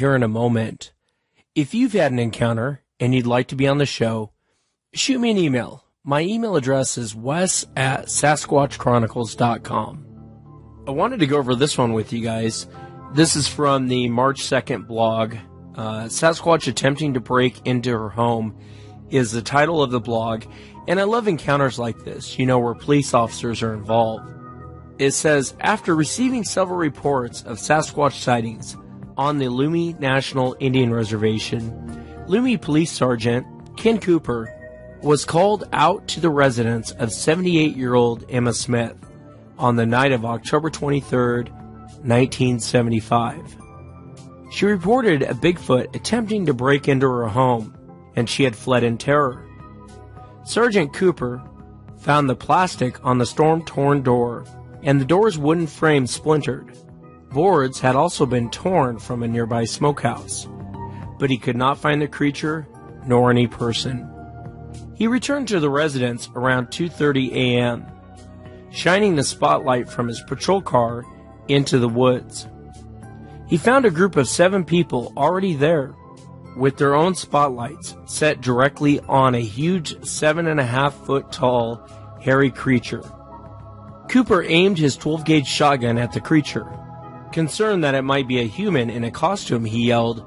here in a moment. If you've had an encounter and you'd like to be on the show, shoot me an email. My email address is wes@sasquatchchronicles.com. I wanted to go over this one with you guys. This is from the March 2nd blog. Sasquatch Attempting to Break into Her Home is the title of the blog. And I love encounters like this, where police officers are involved. It says, after receiving several reports of Sasquatch sightings on the Lummi National Indian Reservation, Lummi Police Sergeant Ken Cooper was called out to the residence of 78-year-old Emma Smith on the night of October 23rd, 1975. She reported a Bigfoot attempting to break into her home, and she had fled in terror. Sergeant Cooper found the plastic on the storm-torn door, and the door's wooden frame splintered. Boards had also been torn from a nearby smokehouse, but he could not find the creature nor any person. He returned to the residence around 2:30 a.m., shining the spotlight from his patrol car into the woods. He found a group of 7 people already there, with their own spotlights set directly on a huge 7.5-foot tall, hairy creature. Cooper aimed his 12-gauge shotgun at the creature. Concerned that it might be a human in a costume, he yelled,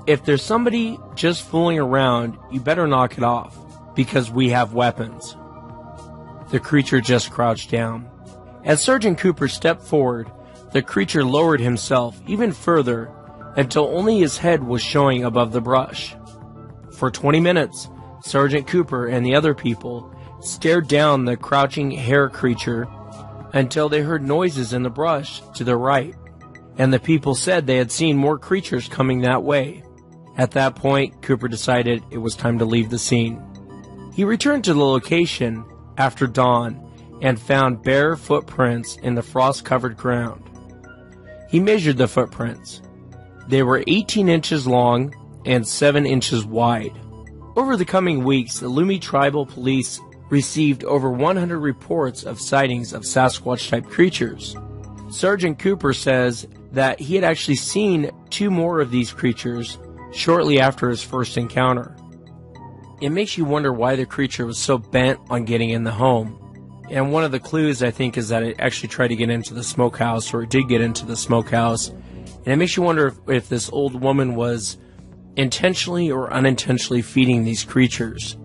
"If there's somebody just fooling around, you better knock it off, because we have weapons." The creature just crouched down. As Sergeant Cooper stepped forward, the creature lowered himself even further until only his head was showing above the brush. For 20 minutes, Sergeant Cooper and the other people stared down the crouching hare creature until they heard noises in the brush to the right, and the people said they had seen more creatures coming that way. At that point, Cooper decided it was time to leave the scene. He returned to the location after dawn and found bare footprints in the frost-covered ground. He measured the footprints. They were 18 inches long and 7 inches wide. Over the coming weeks, the Lummi Tribal Police received over 100 reports of sightings of Sasquatch-type creatures. Sergeant Cooper says that he had actually seen 2 more of these creatures shortly after his first encounter. It makes you wonder why the creature was so bent on getting in the home. And one of the clues, I think, is that it actually tried to get into the smokehouse, or it did get into the smokehouse. And it makes you wonder if this old woman was intentionally or unintentionally feeding these creatures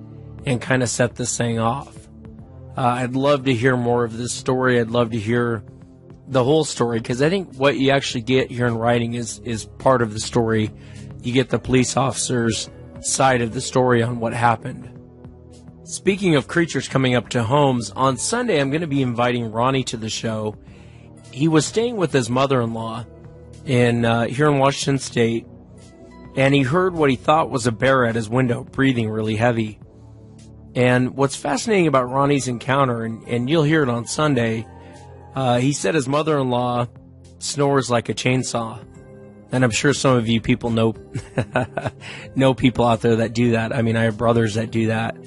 and kind of set this thing off. I'd love to hear more of this story. I'd love to hear the whole story, because I think what you actually get here in writing is part of the story. You get the police officer's side of the story on what happened. Speaking of creatures coming up to homes, on Sunday I'm going to be inviting Ronnie to the show. He was staying with his mother-in-law here in Washington State, and he heard what he thought was a bear at his window, breathing really heavy. And what's fascinating about Ronnie's encounter, and you'll hear it on Sunday, he said his mother-in-law snores like a chainsaw. And I'm sure some of you people know people out there that do that. I mean, I have brothers that do that.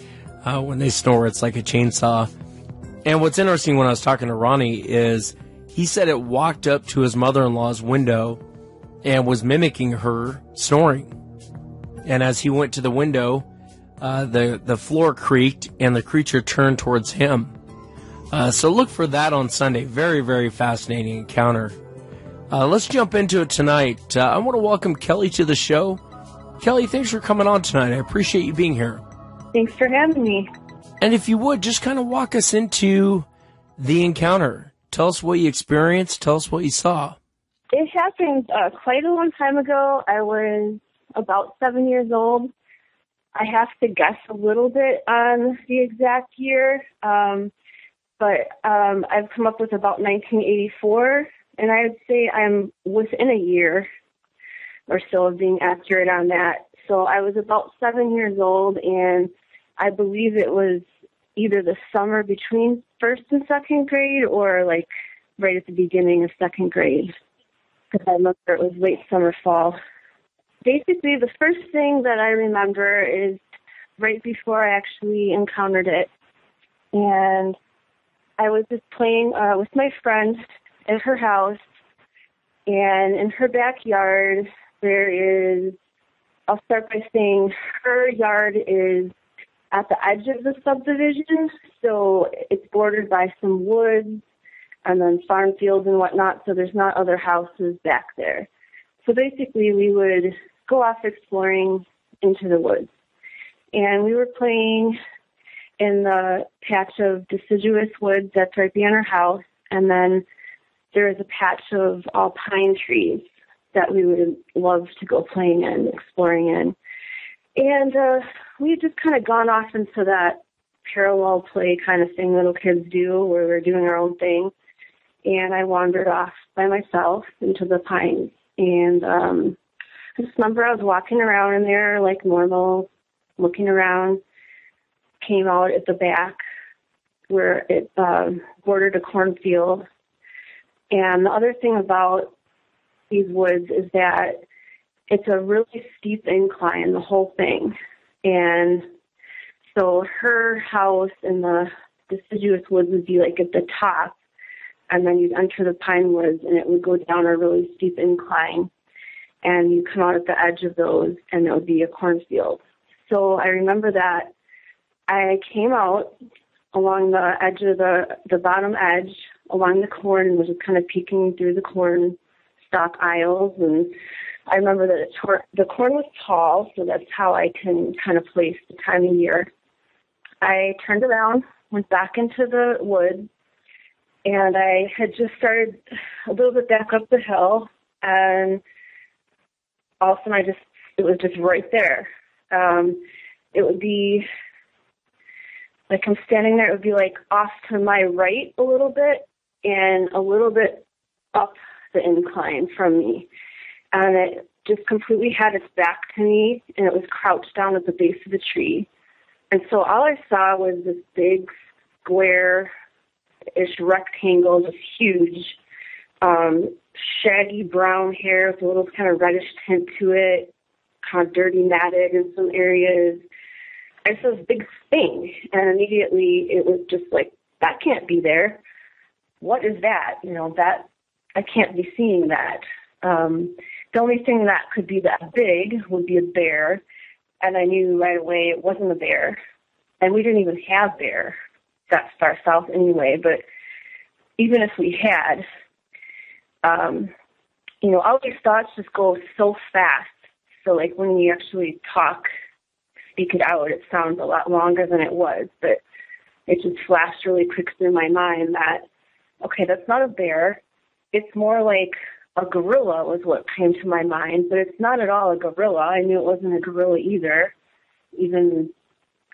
When they snore, it's like a chainsaw. And what's interesting when I was talking to Ronnie is he said it walked up to his mother-in-law's window and was mimicking her snoring. And as he went to the window, the floor creaked and the creature turned towards him. So look for that on Sunday. Very, very fascinating encounter. Let's jump into it tonight. I want to welcome Kelly to the show. Kelly, thanks for coming on tonight. I appreciate you being here. Thanks for having me. And if you would, just kind of walk us into the encounter. Tell us what you experienced. Tell us what you saw. It happened quite a long time ago. I was about 7 years old. I have to guess a little bit on the exact year, but I've come up with about 1984, and I would say I'm within a year or so of being accurate on that. So I was about 7 years old, and I believe it was either the summer between first and second grade or like right at the beginning of second grade, because I remember it was late summer, fall. Basically, the first thing that I remember is right before I actually encountered it. And I was just playing with my friend at her house, and in her backyard I'll start by saying her yard is at the edge of the subdivision, so it's bordered by some woods and then farm fields and whatnot, so there's not other houses back there. So basically we would go off exploring into the woods. And we were playing in the patch of deciduous woods that's right behind our house, and then there is a patch of all pine trees that we would love to go playing in, exploring in. And we had just kind of gone off into that parallel play kind of thing little kids do, where we're doing our own thing. And I wandered off by myself into the pines. And I just remember I was walking around in there like normal, looking around, came out at the back where it bordered a cornfield. And the other thing about these woods is that it's a really steep incline, the whole thing. And so her house in the deciduous woods would be like at the top, and then you'd enter the pine woods and it would go down a really steep incline. And you come out at the edge of those and it would be a cornfield. So I remember that I came out along the edge of the bottom edge, along the corn, and was just kind of peeking through the corn stalk aisles. And I remember that the corn was tall, so that's how I can kind of place the time of year. I turned around, went back into the woods, and I had just started a little bit back up the hill, and all of a sudden it was just right there. It would be like I'm standing there, it would be like off to my right a little bit and a little bit up the incline from me. And it just completely had its back to me, and it was crouched down at the base of the tree. And so all I saw was this big square-ish rectangle, just huge, shaggy brown hair with a little kind of reddish tint to it, kind of dirty matted in some areas. I saw this big thing, and immediately it was just like, that can't be there. What is that? That I can't be seeing that. The only thing that could be that big would be a bear, and I knew right away it wasn't a bear. And we didn't even have bear that far south anyway, but even if we had, all these thoughts just go so fast. So like when you actually speak it out, it sounds a lot longer than it was, but it just flashed really quick through my mind that, okay, that's not a bear. It's more like a gorilla was what came to my mind, but it's not at all a gorilla. I knew it wasn't a gorilla either, even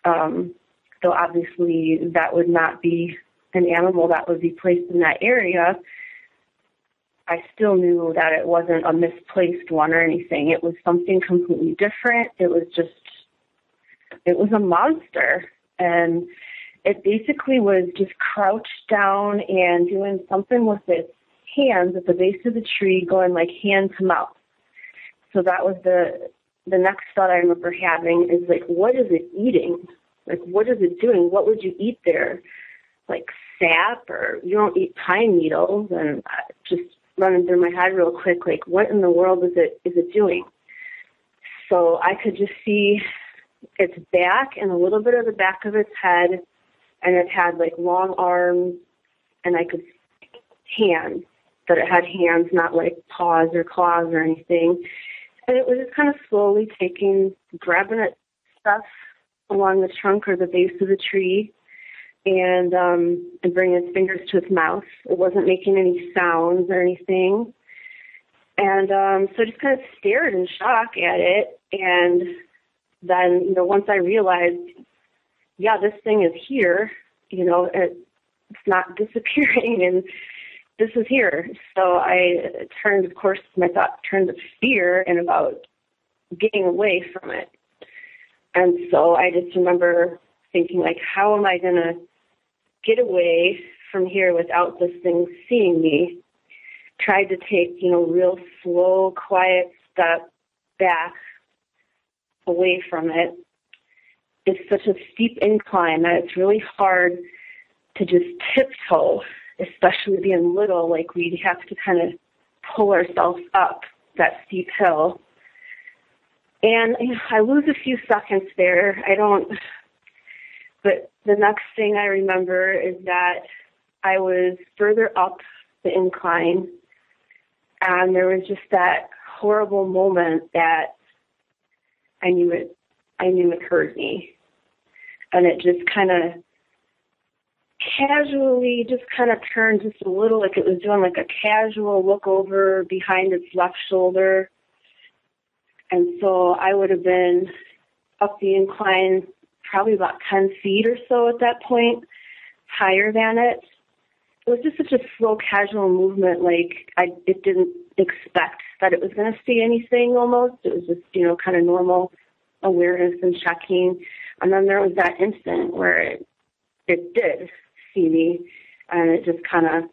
though obviously that would not be an animal that would be placed in that area. I still knew that it wasn't a misplaced one or anything. It was something completely different. It was a monster. And it basically was just crouched down and doing something with its hands at the base of the tree, going like hand to mouth. So that was the next thought I remember having is like, what is it eating? Like, what is it doing? What would you eat there? Like sap, or you don't eat pine needles? And just running through my head real quick, like, what in the world is it doing? So I could just see its back and a little bit of the back of its head, and it had like long arms, and I could hands, that it had hands, not like paws or claws or anything. And it was just kind of slowly grabbing at stuff along the trunk or the base of the tree, and bringing its fingers to its mouth. It wasn't making any sounds or anything. And so I just kind of stared in shock at it. And then, once I realized, yeah, this thing is here, it's not disappearing, and this is here. So I turned, of course, my thought turned to fear and about getting away from it. And so I just remember thinking, like, how am I going to get away from here without this thing seeing me? Tried to take, real slow, quiet step back away from it. It's such a steep incline that it's really hard to just tiptoe, especially being little. Like, we'd have to kind of pull ourselves up that steep hill. And I lose a few seconds there. But the next thing I remember is that I was further up the incline, and there was just that horrible moment that I knew it heard me. And it just kind of casually just kind of turned just a little, like it was doing like a casual look over behind its left shoulder. And so I would have been up the incline probably about 10 feet or so at that point, higher than it. It was just such a slow, casual movement, like it didn't expect that it was going to see anything almost. It was just, kind of normal awareness and checking. And then there was that instant where it did see me, and it just kind of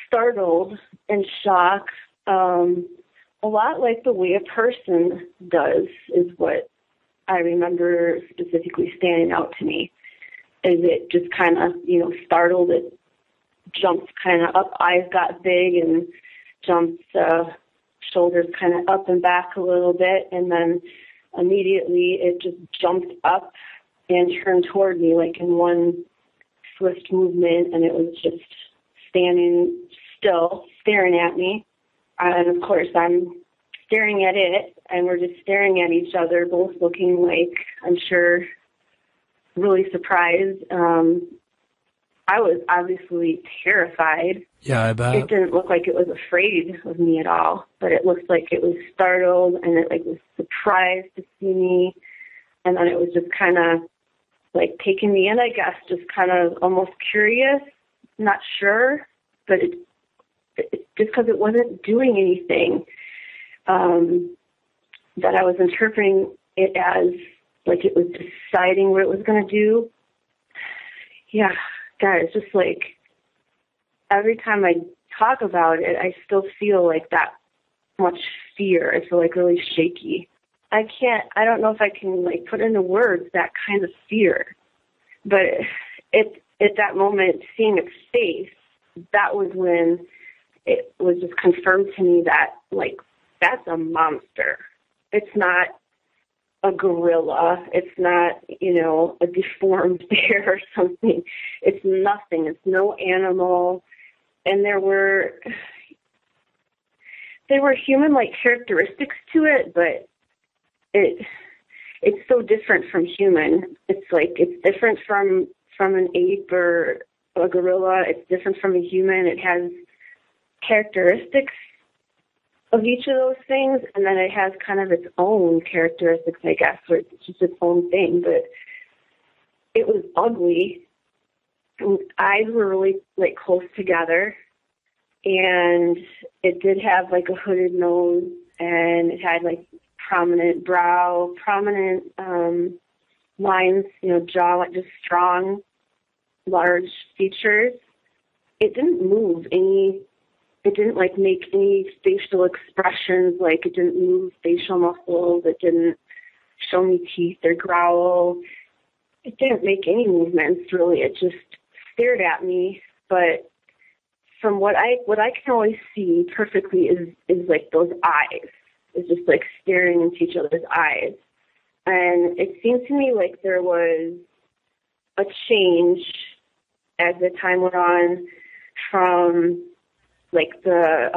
startled and shocked, a lot like the way a person does is what I remember specifically standing out to me. Is it just kind of, startled, it jumped kind of up, eyes got big and jumped, shoulders kind of up and back a little bit, and then immediately it just jumped up and turned toward me like in one swift movement, and it was just standing still, staring at me. And of course I'm staring at it, and we're just staring at each other, both looking like, I'm sure, really surprised. I was obviously terrified. Yeah, I bet. It didn't look like it was afraid of me at all, but it looked like it was startled, and it was surprised to see me, and then it was just kind of like taking me in, I guess, just kind of almost curious, not sure, but it just because it wasn't doing anything, that I was interpreting it as like it was deciding what it was going to do. Yeah, God, it's just like every time I talk about it, I still feel like that much fear. I feel like really shaky. I don't know if I can like put into words that kind of fear, but at that moment, seeing its face, that was when it was just confirmed to me that like, that's a monster. It's not a gorilla. It's not, a deformed bear or something. It's nothing. It's no animal. And there were human-like characteristics to it, but it's so different from human. It's like it's different from an ape or a gorilla. It's different from a human. It has characteristics of each of those things, and then it has kind of its own characteristics, I guess, where it's just its own thing. But it was ugly. Its eyes were really like close together, and it did have like a hooded nose, and it had like prominent brow, prominent lines, jaw, like just strong, large features. It didn't move any. It didn't like make any facial expressions, like it didn't move facial muscles. It didn't show me teeth or growl. It didn't make any movements really. It just stared at me. But from what I can always see perfectly is like those eyes. It's just like staring into each other's eyes. And it seemed to me like there was a change as the time went on from like the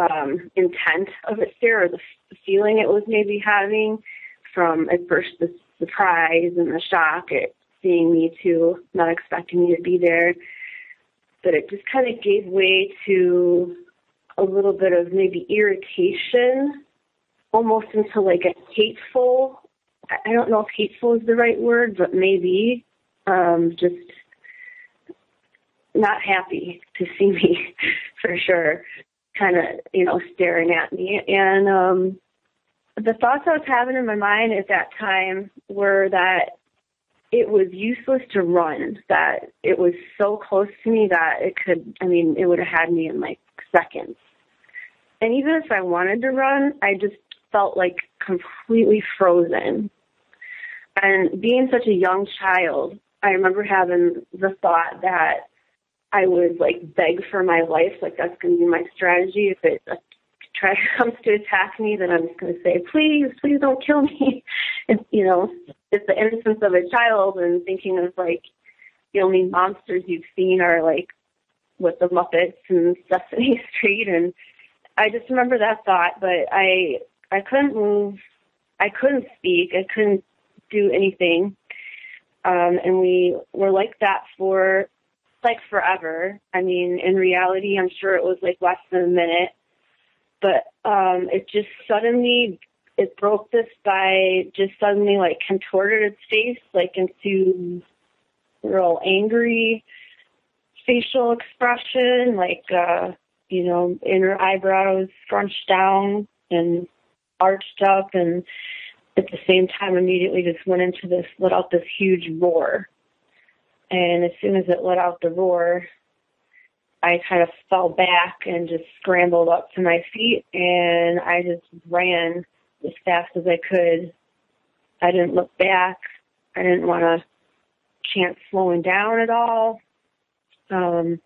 intent of its stare, or the feeling it was maybe having, from at first the surprise and the shock at seeing me to not expecting me to be there. But it just kind of gave way to a little bit of maybe irritation, almost into like a hateful, I don't know if hateful is the right word, but maybe just not happy to see me for sure, kind of, staring at me. And the thoughts I was having in my mind at that time were that it was useless to run, that it was so close to me that it would have had me in like seconds. And even if I wanted to run, I just felt like completely frozen. And being such a young child, I remember having the thought that I would like beg for my life, like that's going to be my strategy. If it comes to attack me, then I'm just going to say, please don't kill me. it's, it's the innocence of a child and thinking of like the only monsters you've seen are like with the Muppets and Sesame Street. And I just remember that thought, but I couldn't move. I couldn't speak. I couldn't do anything. And we were like that for like forever. I mean, in reality, I'm sure it was like less than a minute, but it just suddenly, it broke this by just suddenly like contorted its face like into real angry facial expression, like, inner eyebrows scrunched down and arched up, and at the same time immediately just went into this, let out this huge roar. And as soon as it let out the roar, I kind of fell back and just scrambled up to my feet, and I just ran as fast as I could. I didn't look back. I didn't want to chance slowing down at all. And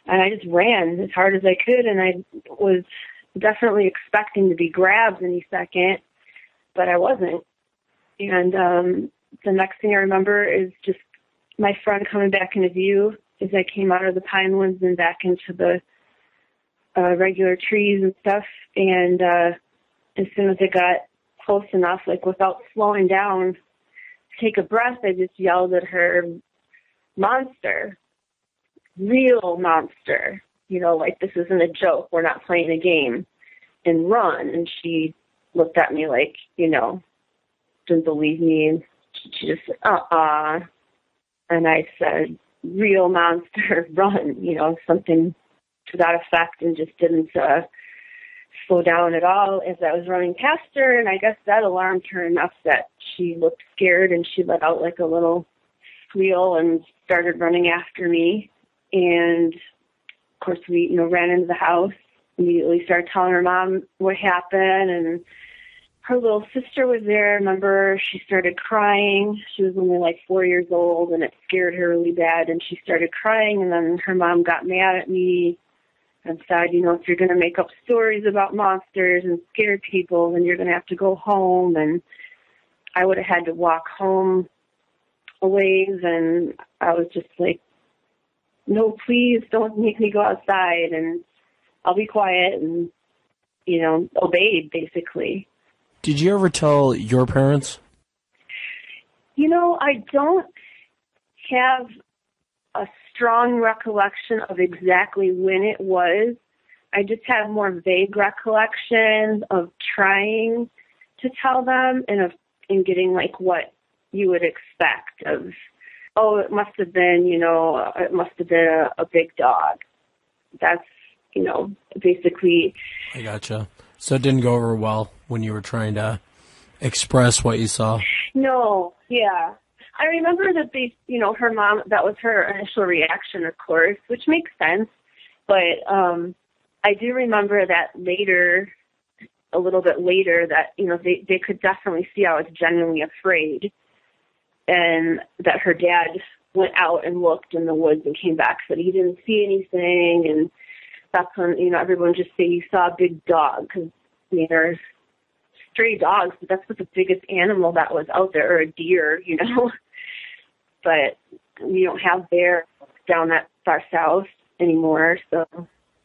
I just ran as hard as I could, and I was definitely expecting to be grabbed any second, but I wasn't. And the next thing I remember is just my friend coming back into view as I came out of the pine woods and back into the regular trees and stuff. And as soon as I got close enough, like without slowing down to take a breath, I just yelled at her, "Monster, real monster. Like this isn't a joke. We're not playing a game. And run." And she looked at me like, didn't believe me. And she just said, And I said, "Real monster, run," something to that effect, and just didn't slow down at all as I was running past her. And I guess that alarmed her enough that she looked scared, and she let out like a little squeal and started running after me. And of course we, ran into the house, immediately started telling her mom what happened, and her little sister was there. I remember she started crying. She was only like 4 years old, and it scared her really bad, and she started crying. And then her mom got mad at me and said, if you're going to make up stories about monsters and scare people, then you're going to have to go home. And I would have had to walk home a ways, and I was just like, "No, please don't make me go outside, and I'll be quiet," and, obeyed basically. Did you ever tell your parents? I don't have a strong recollection of exactly when it was. I just have more vague recollections of trying to tell them and getting like what you would expect of, "Oh, it must have been, it must have been a big dog." That's, basically. I gotcha. So it didn't go over well when you were trying to express what you saw? No, yeah. I remember that her mom, that was her initial reaction, of course, which makes sense. But I do remember that later, a little bit later, that, they could definitely see I was genuinely afraid, and that her dad went out and looked in the woods and came back, said he didn't see anything. And that's when, everyone just say you saw a big dog, because, there's stray dogs, but that's what the biggest animal that was out there, or a deer, But we don't have bears down that far south anymore, so.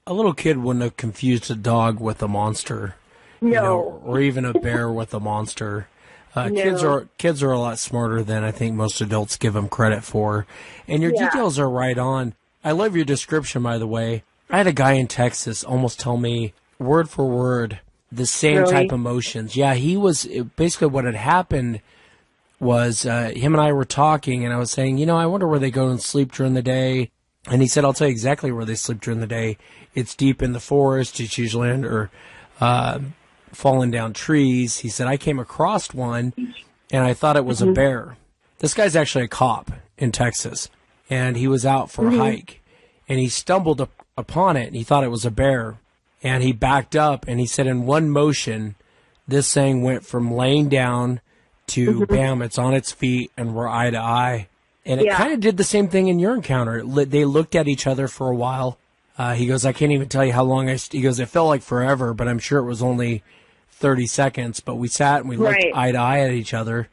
A little kid wouldn't have confused a dog with a monster. No. Or even a bear with a monster. No. Kids are a lot smarter than I think most adults give them credit for. And your details are right on. I love your description, by the way. I had a guy in Texas almost tell me, word for word, the same type of emotions. Yeah, he was, basically what had happened was him and I were talking, and I was saying, I wonder where they go and sleep during the day. And he said, "I'll tell you exactly where they sleep during the day. It's deep in the forest. It's usually under fallen down trees." He said, "I came across one, and I thought it was a bear." This guy's actually a cop in Texas, and he was out for a hike, and he stumbled upon it, and he thought it was a bear. And he backed up, and he said in one motion, this thing went from laying down to, bam, it's on its feet, and we're eye to eye. And it kind of did the same thing in your encounter. They looked at each other for a while. He goes, "I can't even tell you how long he goes, "It felt like forever, but I'm sure it was only 30 seconds, but we sat and we looked eye to eye at each other.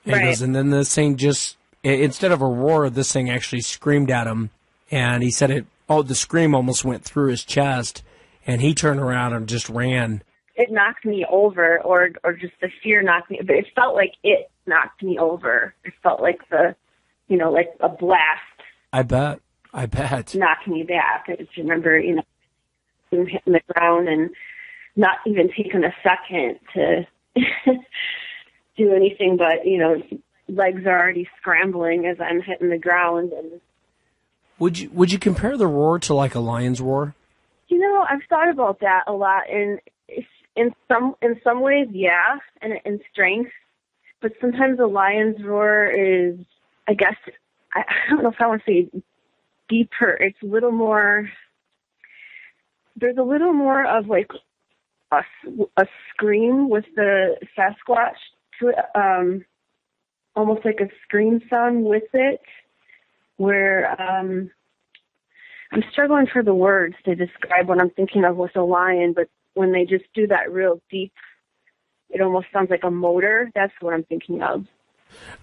And he goes, and then this thing just, instead of a roar, this thing actually screamed at him. And he said the scream almost went through his chest. And he turned around and just ran. It knocked me over, or just the fear knocked me, but it felt like it knocked me over. It felt like like a blast. I bet. Knocked me back. I just remember, hitting the ground and not even taking a second to do anything, but, legs are already scrambling as I'm hitting the ground. And would you compare the roar to like a lion's roar? I've thought about that a lot, and in some ways, yeah, and in strength, but sometimes a lion's roar is, I guess, I don't know if I want to say deeper. It's a little more. There's a little more of like a scream with the Sasquatch to it, almost like a scream sound with it, where I'm struggling for the words to describe what I'm thinking of with a lion, but when they just do that real deep, it almost sounds like a motor. That's what I'm thinking of.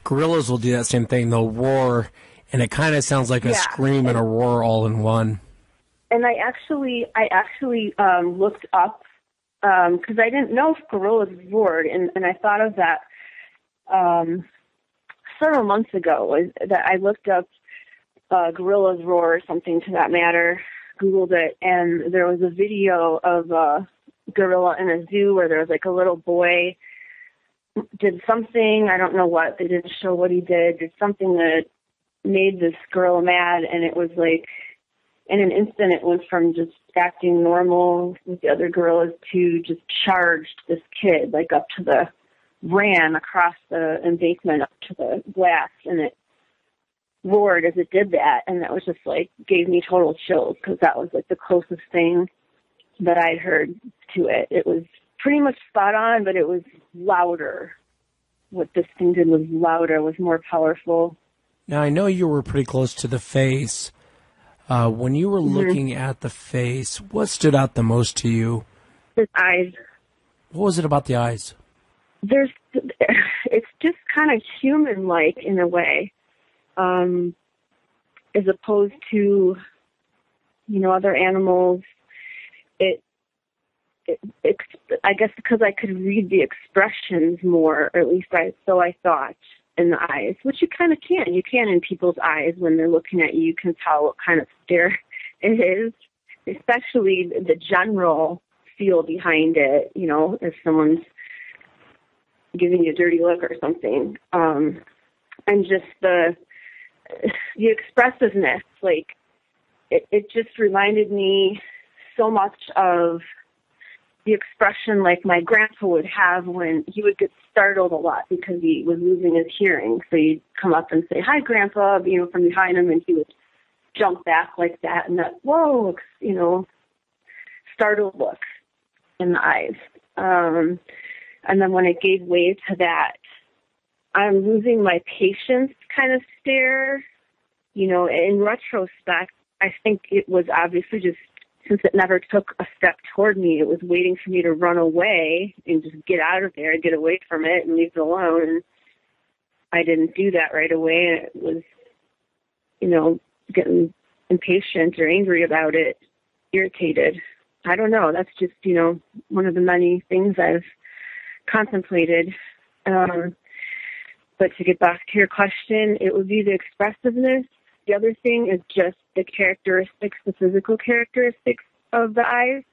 Gorillas will do that same thing. They'll roar, and it kind of sounds like a scream and a roar all in one. And I actually looked up, because I didn't know if gorillas roared, and I thought of that several months ago, that I looked up gorillas roar or something to that matter, Googled it, and there was a video of a gorilla in a zoo where there was like a little boy did something, I don't know what, they didn't show what he did something that made this gorilla mad, and it was like, in an instant it went from just acting normal with the other gorillas to just charged this kid, like ran across the embankment up to the glass, and it roared as it did that, and that was just like, gave me total chills, because that was like the closest thing that I'd heard to it. It was pretty much spot on, but it was louder. What this thing did was louder, was more powerful. Now, I know you were pretty close to the face. When you were looking at the face, what stood out the most to you? His eyes. What was it about the eyes? It's just kind of human-like in a way. As opposed to, other animals, I guess because I could read the expressions more, or at least I thought, in the eyes, which you kind of can. You can in people's eyes when they're looking at you. You can tell what kind of stare it is, especially the general feel behind it, if someone's giving you a dirty look or something. And just the expressiveness, like, it just reminded me so much of the expression like my grandpa would have when he would get startled a lot because he was losing his hearing. So you'd come up and say, "Hi, Grandpa," from behind him, and he would jump back like that, and that, whoa, startled look in the eyes. And then when it gave way to that, I'm losing my patience kind of stare, in retrospect, I think it was obviously just, since it never took a step toward me, it was waiting for me to run away and just get out of there, get away from it and leave it alone. And I didn't do that right away. And it was, getting impatient or angry about it, irritated. I don't know. That's just, one of the many things I've contemplated. But to get back to your question, it would be the expressiveness. The other thing is just the characteristics, the physical characteristics of the eyes.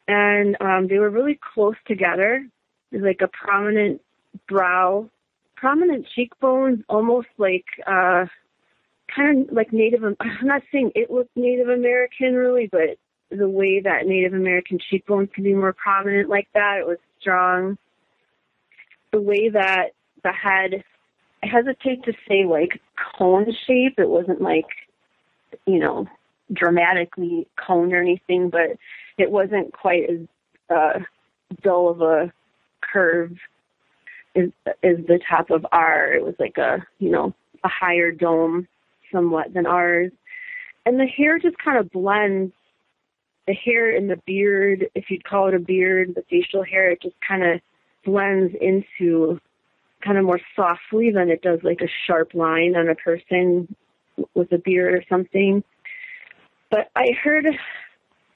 And they were really close together. There's like a prominent brow, prominent cheekbones, almost like kind of like Native. I'm not saying it looked Native American really, but the way that Native American cheekbones can be more prominent like that, it was strong. The way that the head, I hesitate to say like cone shape. It wasn't like, dramatically cone or anything, but it wasn't quite as dull of a curve as the top of R. It was like a higher dome somewhat than ours. And the hair just kind of blends the hair and the beard, if you'd call it a beard, the facial hair, it just kind of blends into kind of more softly than it does like a sharp line on a person with a beard or something. But I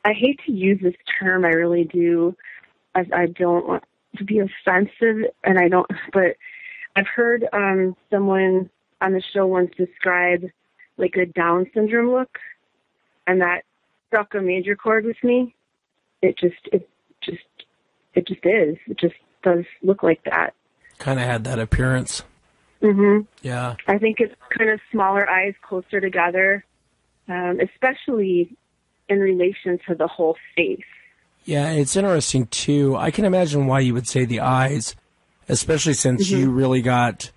hate to use this term, I really do, as I don't want to be offensive, but I've heard someone on the show once describe like a Down syndrome look, and that struck a major chord with me. It just is. It just does look like that. Kind of had that appearance. Mhm. Yeah. I think it's kind of smaller eyes closer together, especially in relation to the whole face. Yeah, it's interesting too. I can imagine why you would say the eyes, especially since you really got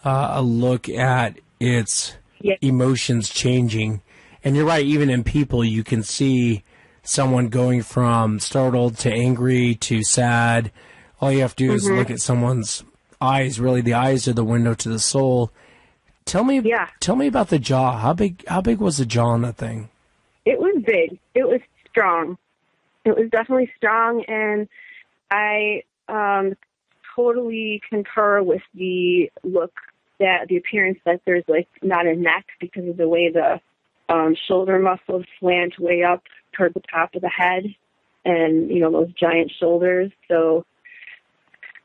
a look at its emotions changing. And you're right, even in people, you can see someone going from startled to angry to sad. All you have to do is look at someone's eyes. Really, the eyes are the window to the soul. Tell me about the jaw. How big was the jaw on that thing? It was big. It was strong. It was definitely strong, and I totally concur with the look, that the appearance that there's like not a neck because of the way the shoulder muscles slant way up toward the top of the head, and those giant shoulders. So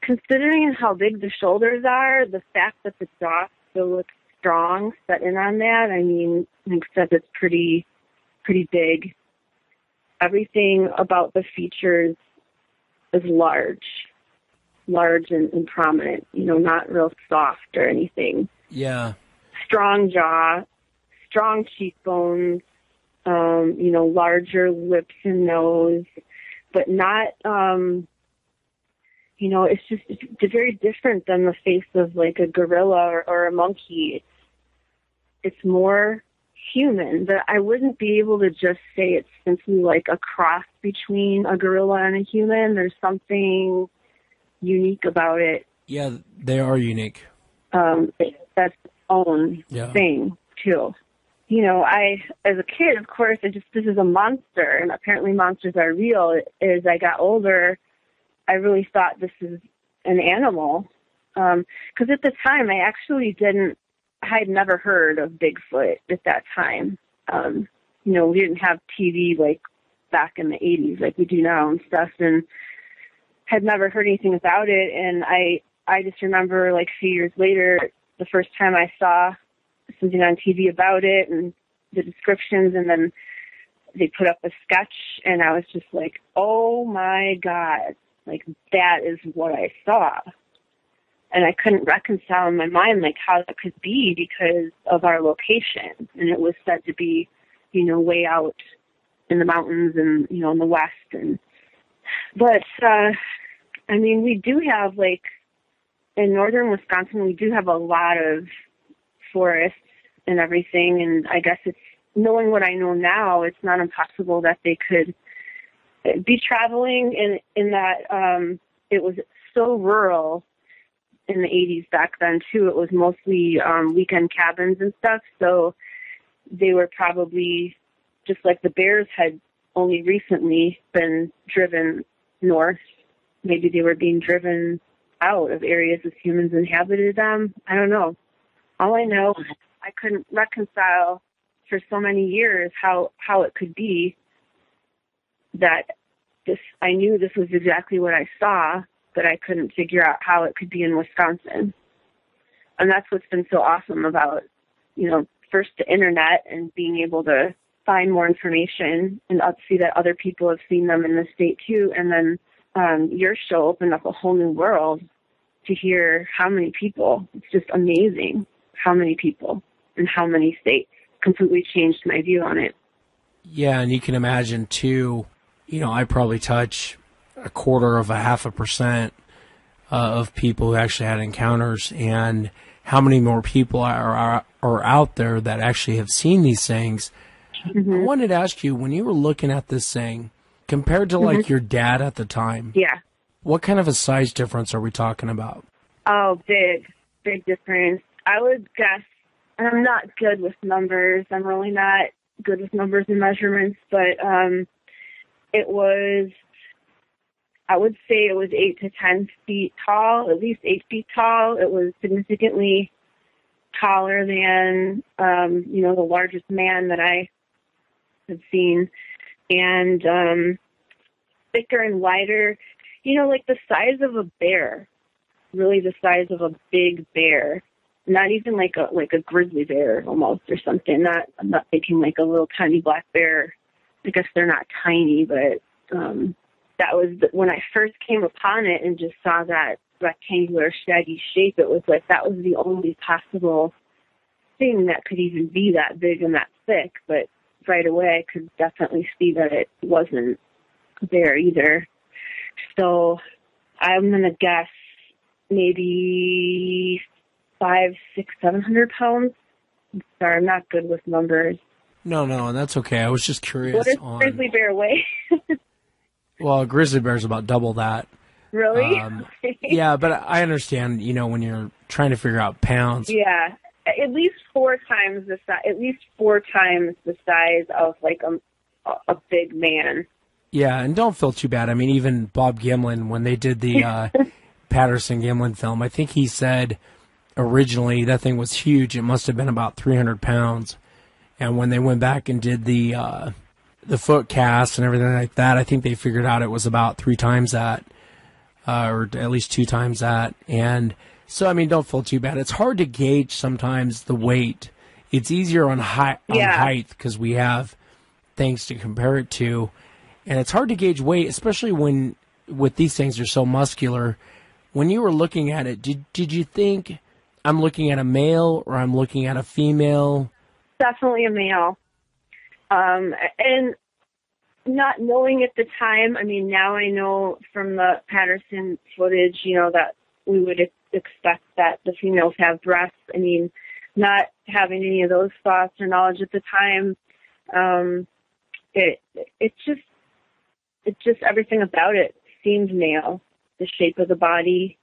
considering how big the shoulders are, the fact that the jaw still looks strong, set in on that, I mean, like I said, it's pretty big. Everything about the features is large and prominent, not real soft or anything. Yeah. Strong jaw, strong cheekbones, larger lips and nose, but not, it's very different than the face of like a gorilla or a monkey. It's more human, but I wouldn't be able to just say it's simply like a cross between a gorilla and a human. There's something unique about it. Yeah, they are unique. That's its own thing, too. As a kid, of course, this is a monster, and apparently monsters are real. As I got older, I really thought this is an animal. Because at the time, I had never heard of Bigfoot at that time. We didn't have TV like back in the 80s like we do now and stuff, and had never heard anything about it. And I just remember like a few years later, the first time I saw something on TV about it and the descriptions, and then they put up a sketch, and I was just like, oh my God, like that is what I saw. And I couldn't reconcile in my mind like how that could be because of our location. And it was said to be, way out in the mountains and, in the west. But we do have like, in northern Wisconsin, we do have a lot of forests and everything. And I guess it's, knowing what I know now, it's not impossible that they could be traveling in that it was so rural in the 80s back then too. It was mostly weekend cabins and stuff, so they were probably, just like the bears had only recently been driven north, maybe they were being driven out of areas as humans inhabited them. I don't know. All I know, I couldn't reconcile for so many years how it could be that I knew this was exactly what I saw, but I couldn't figure out how it could be in Wisconsin. And that's what's been so awesome about, first the internet and being able to find more information and see that other people have seen them in the state too. And then your show opened up a whole new world to hear how many people. It's just amazing how many people and how many states. Completely changed my view on it. Yeah, and you can imagine too, I probably touch 0.25% of people who actually had encounters, and how many more people are out there that actually have seen these things. Mm-hmm. I wanted to ask you, when you were looking at this thing, compared to like your dad at the time, what kind of a size difference are we talking about? Oh, big difference. I would guess, and I'm not good with numbers. I'm really not good with numbers and measurements, but It was, I would say it was 8 to 10 feet tall, at least 8 feet tall. It was significantly taller than, the largest man that I had seen. And thicker and wider, like the size of a bear, really the size of a big bear. Not even like a grizzly bear almost or something. I'm not thinking like a little tiny black bear. I guess they're not tiny, but that was when I first came upon it and just saw that rectangular, shaggy shape. It was like that was the only possible thing that could even be that big and that thick. But right away, I could definitely see that it wasn't there either. So I'm gonna guess maybe 500, 600, 700 pounds. Sorry, I'm not good with numbers. No, that's okay. I was just curious. What does a grizzly bear weigh? Well, a grizzly bear is about double that. Really? Yeah, but I understand, when you're trying to figure out pounds. Yeah, at least 4 times the size. At least 4 times the size of like a big man. Yeah, and don't feel too bad. I mean, even Bob Gimlin, when they did the Patterson-Gimlin film, I think he said originally that thing was huge. It must have been about 300 pounds. And when they went back and did the foot cast and everything like that, I think they figured out it was about 3 times that, or at least 2 times that. And so, I mean, don't feel too bad. It's hard to gauge sometimes the weight. It's easier on height because we have things to compare it to. And it's hard to gauge weight, especially when with these things they're so muscular. When you were looking at it, did you think I'm looking at a male or I'm looking at a female? Definitely a male. And not knowing at the time, I mean, now I know from the Patterson footage, that we would expect that the females have breasts. I mean, not having any of those thoughts or knowledge at the time, it's just everything about it seemed male, the shape of the body.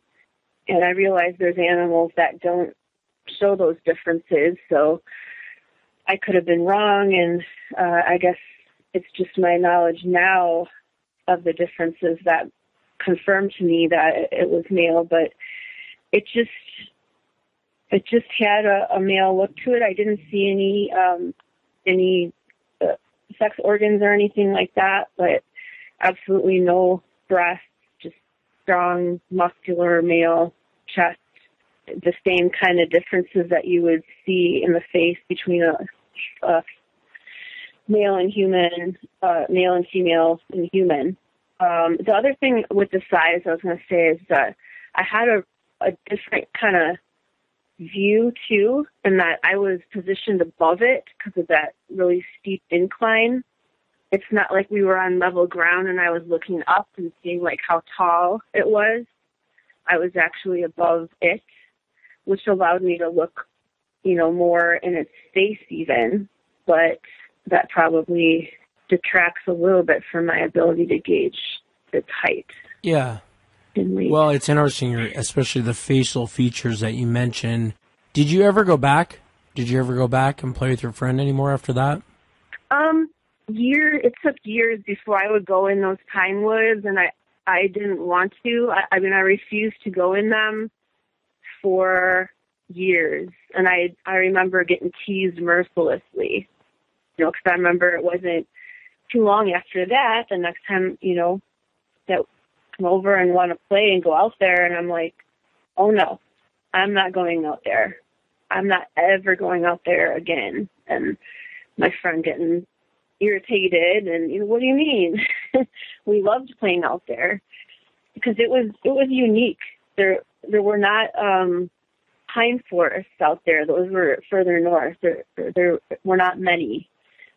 And I realize there's animals that don't show those differences, so I could have been wrong, and I guess it's just my knowledge now of the differences that confirmed to me that it was male, but it just had a male look to it. I didn't see any sex organs or anything like that, but absolutely no breasts, just strong, muscular male chest. The same kind of differences that you would see in the face between a male and human, male and female and human. The other thing with the size I was going to say is that I had a different kind of view too, in that I was positioned above it because of that really steep incline. It's not like we were on level ground and I was looking up and seeing like how tall it was. I was actually above it, which allowed me to look, more in its face even, but that probably detracts a little bit from my ability to gauge its height. Yeah. Well, it's interesting, especially the facial features that you mentioned. Did you ever go back? Did you ever go back and play with your friend anymore after that? It took years before I would go in those pine woods, and I didn't want to. I refused to go in them for years, and I remember getting teased mercilessly, because I remember it wasn't too long after that, the next time, that come over and want to play and go out there, and I'm like, oh no, I'm not going out there. I'm not ever going out there again. And my friend getting irritated, and what do you mean? We loved playing out there because it was unique. There were not pine forests out there. Those were further north. There were not many,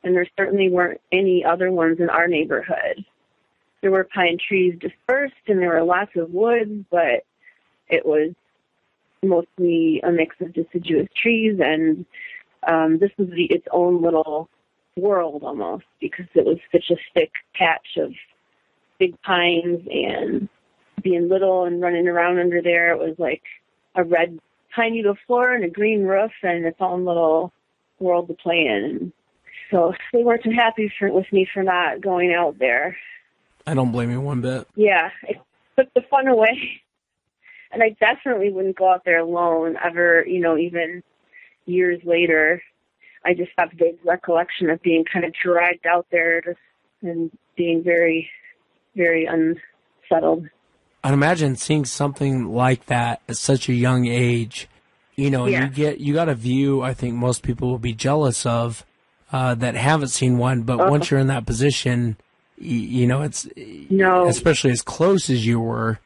and there certainly weren't any other ones in our neighborhood. There were pine trees dispersed, and there were lots of woods, but it was mostly a mix of deciduous trees, and this was its own little world almost, because it was such a thick patch of big pines, and being little and running around under there, it was like a red pine needle floor and a green roof and its own little world to play in. And so they weren't too happy with me for not going out there. I don't blame you one bit. Yeah, it took the fun away. And I definitely wouldn't go out there alone ever, even years later. I just have vague recollection of being kind of dragged out there and being very, very unsettled. I'd imagine seeing something like that at such a young age, and you got a view I think most people will be jealous of that haven't seen one, but once you're in that position, it's especially as close as you were,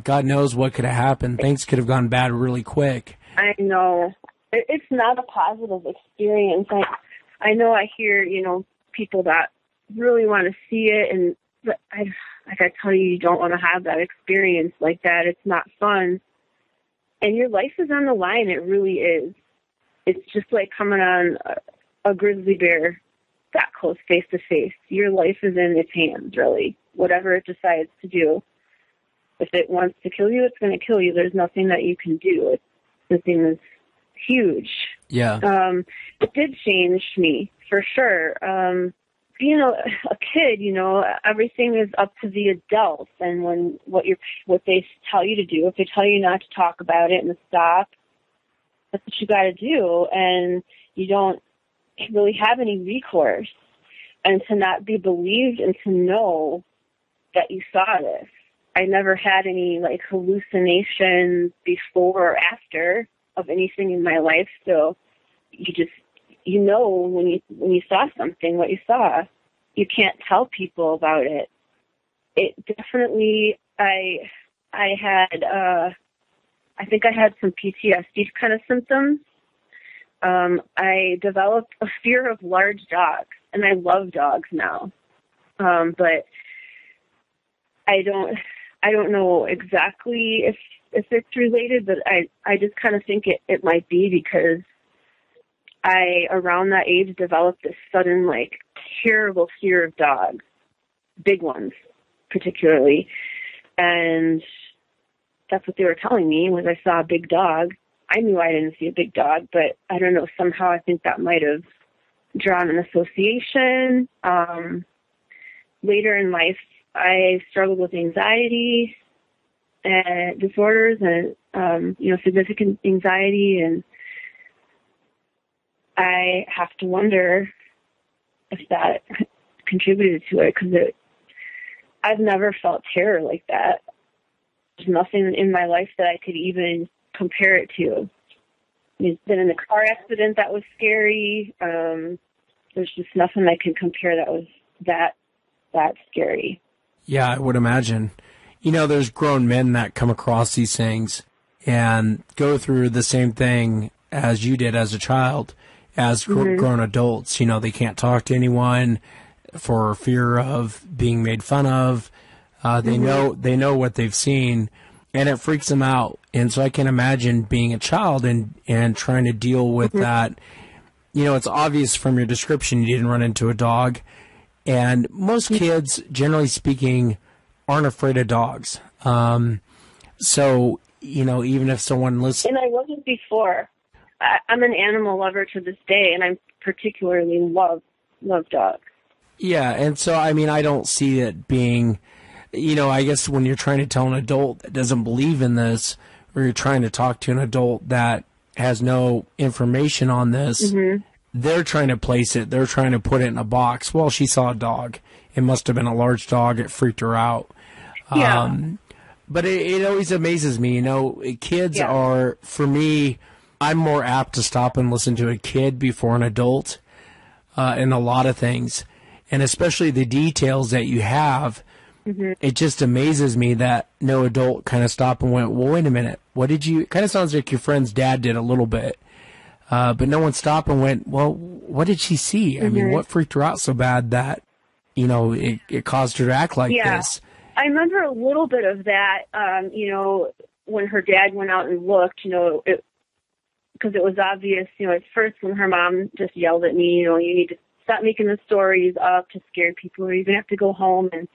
God knows what could have happened. Things could have gone bad really quick. I know. It's not a positive experience. I know I hear, people that really want to see it, and I tell you, you don't want to have that experience like that. It's not fun. And your life is on the line. It really is. It's just like coming on a grizzly bear that close face to face. Your life is in its hands, really. Whatever it decides to do. If it wants to kill you, it's going to kill you. There's nothing that you can do. The thing is huge. Yeah. It did change me, for sure. Being a kid, everything is up to the adults. And when what they tell you to do, if they tell you not to talk about it and to stop, that's what you got to do. And you don't really have any recourse. And to not be believed and to know that you saw this. I never had any hallucinations before or after of anything in my life. So you just, when you saw something, what you saw. You can't tell people about it. It definitely, I think I had some PTSD kind of symptoms. I developed a fear of large dogs, and I love dogs now. But I don't know exactly if it's related, but I just kind of think it might be because I, around that age, developed this sudden, terrible fear of dogs, big ones, particularly. And that's what they were telling me was I saw a big dog. I knew I didn't see a big dog, but I don't know, somehow I think that might have drawn an association. Later in life, I struggled with anxiety and disorders and, significant anxiety. And I have to wonder if that contributed to it, because I've never felt terror like that. There's nothing in my life that I could even compare it to. I've been in a car accident that was scary. There's just nothing I can compare that was that scary. Yeah, I would imagine. There's grown men that come across these things and go through the same thing as you did as a child, as grown adults. They can't talk to anyone for fear of being made fun of. They know what they've seen, and it freaks them out. And so I can imagine being a child and trying to deal with that. It's obvious from your description you didn't run into a dog. And most kids, generally speaking, aren't afraid of dogs. So, even if someone listens... And I wasn't before. I'm an animal lover to this day, and I particularly love dogs. Yeah, and so, I don't see it being... I guess when you're trying to tell an adult that doesn't believe in this, or you're trying to talk to an adult that has no information on this... They're trying to place it. They're trying to put it in a box. Well, she saw a dog. It must have been a large dog. It freaked her out. Yeah. But it always amazes me. Kids are, for me, I'm more apt to stop and listen to a kid before an adult in a lot of things. And especially the details that you have. It just amazes me that no adult kind of stopped and went, well, wait a minute. What did you... It kind of sounds like your friend's dad did a little bit. But no one stopped and went, well, what did she see? I mean, what freaked her out so bad that, it caused her to act like this? I remember a little bit of that, when her dad went out and looked, because it was obvious, at first when her mom just yelled at me, you need to stop making the stories up to scare people, or you're going to have to go home. And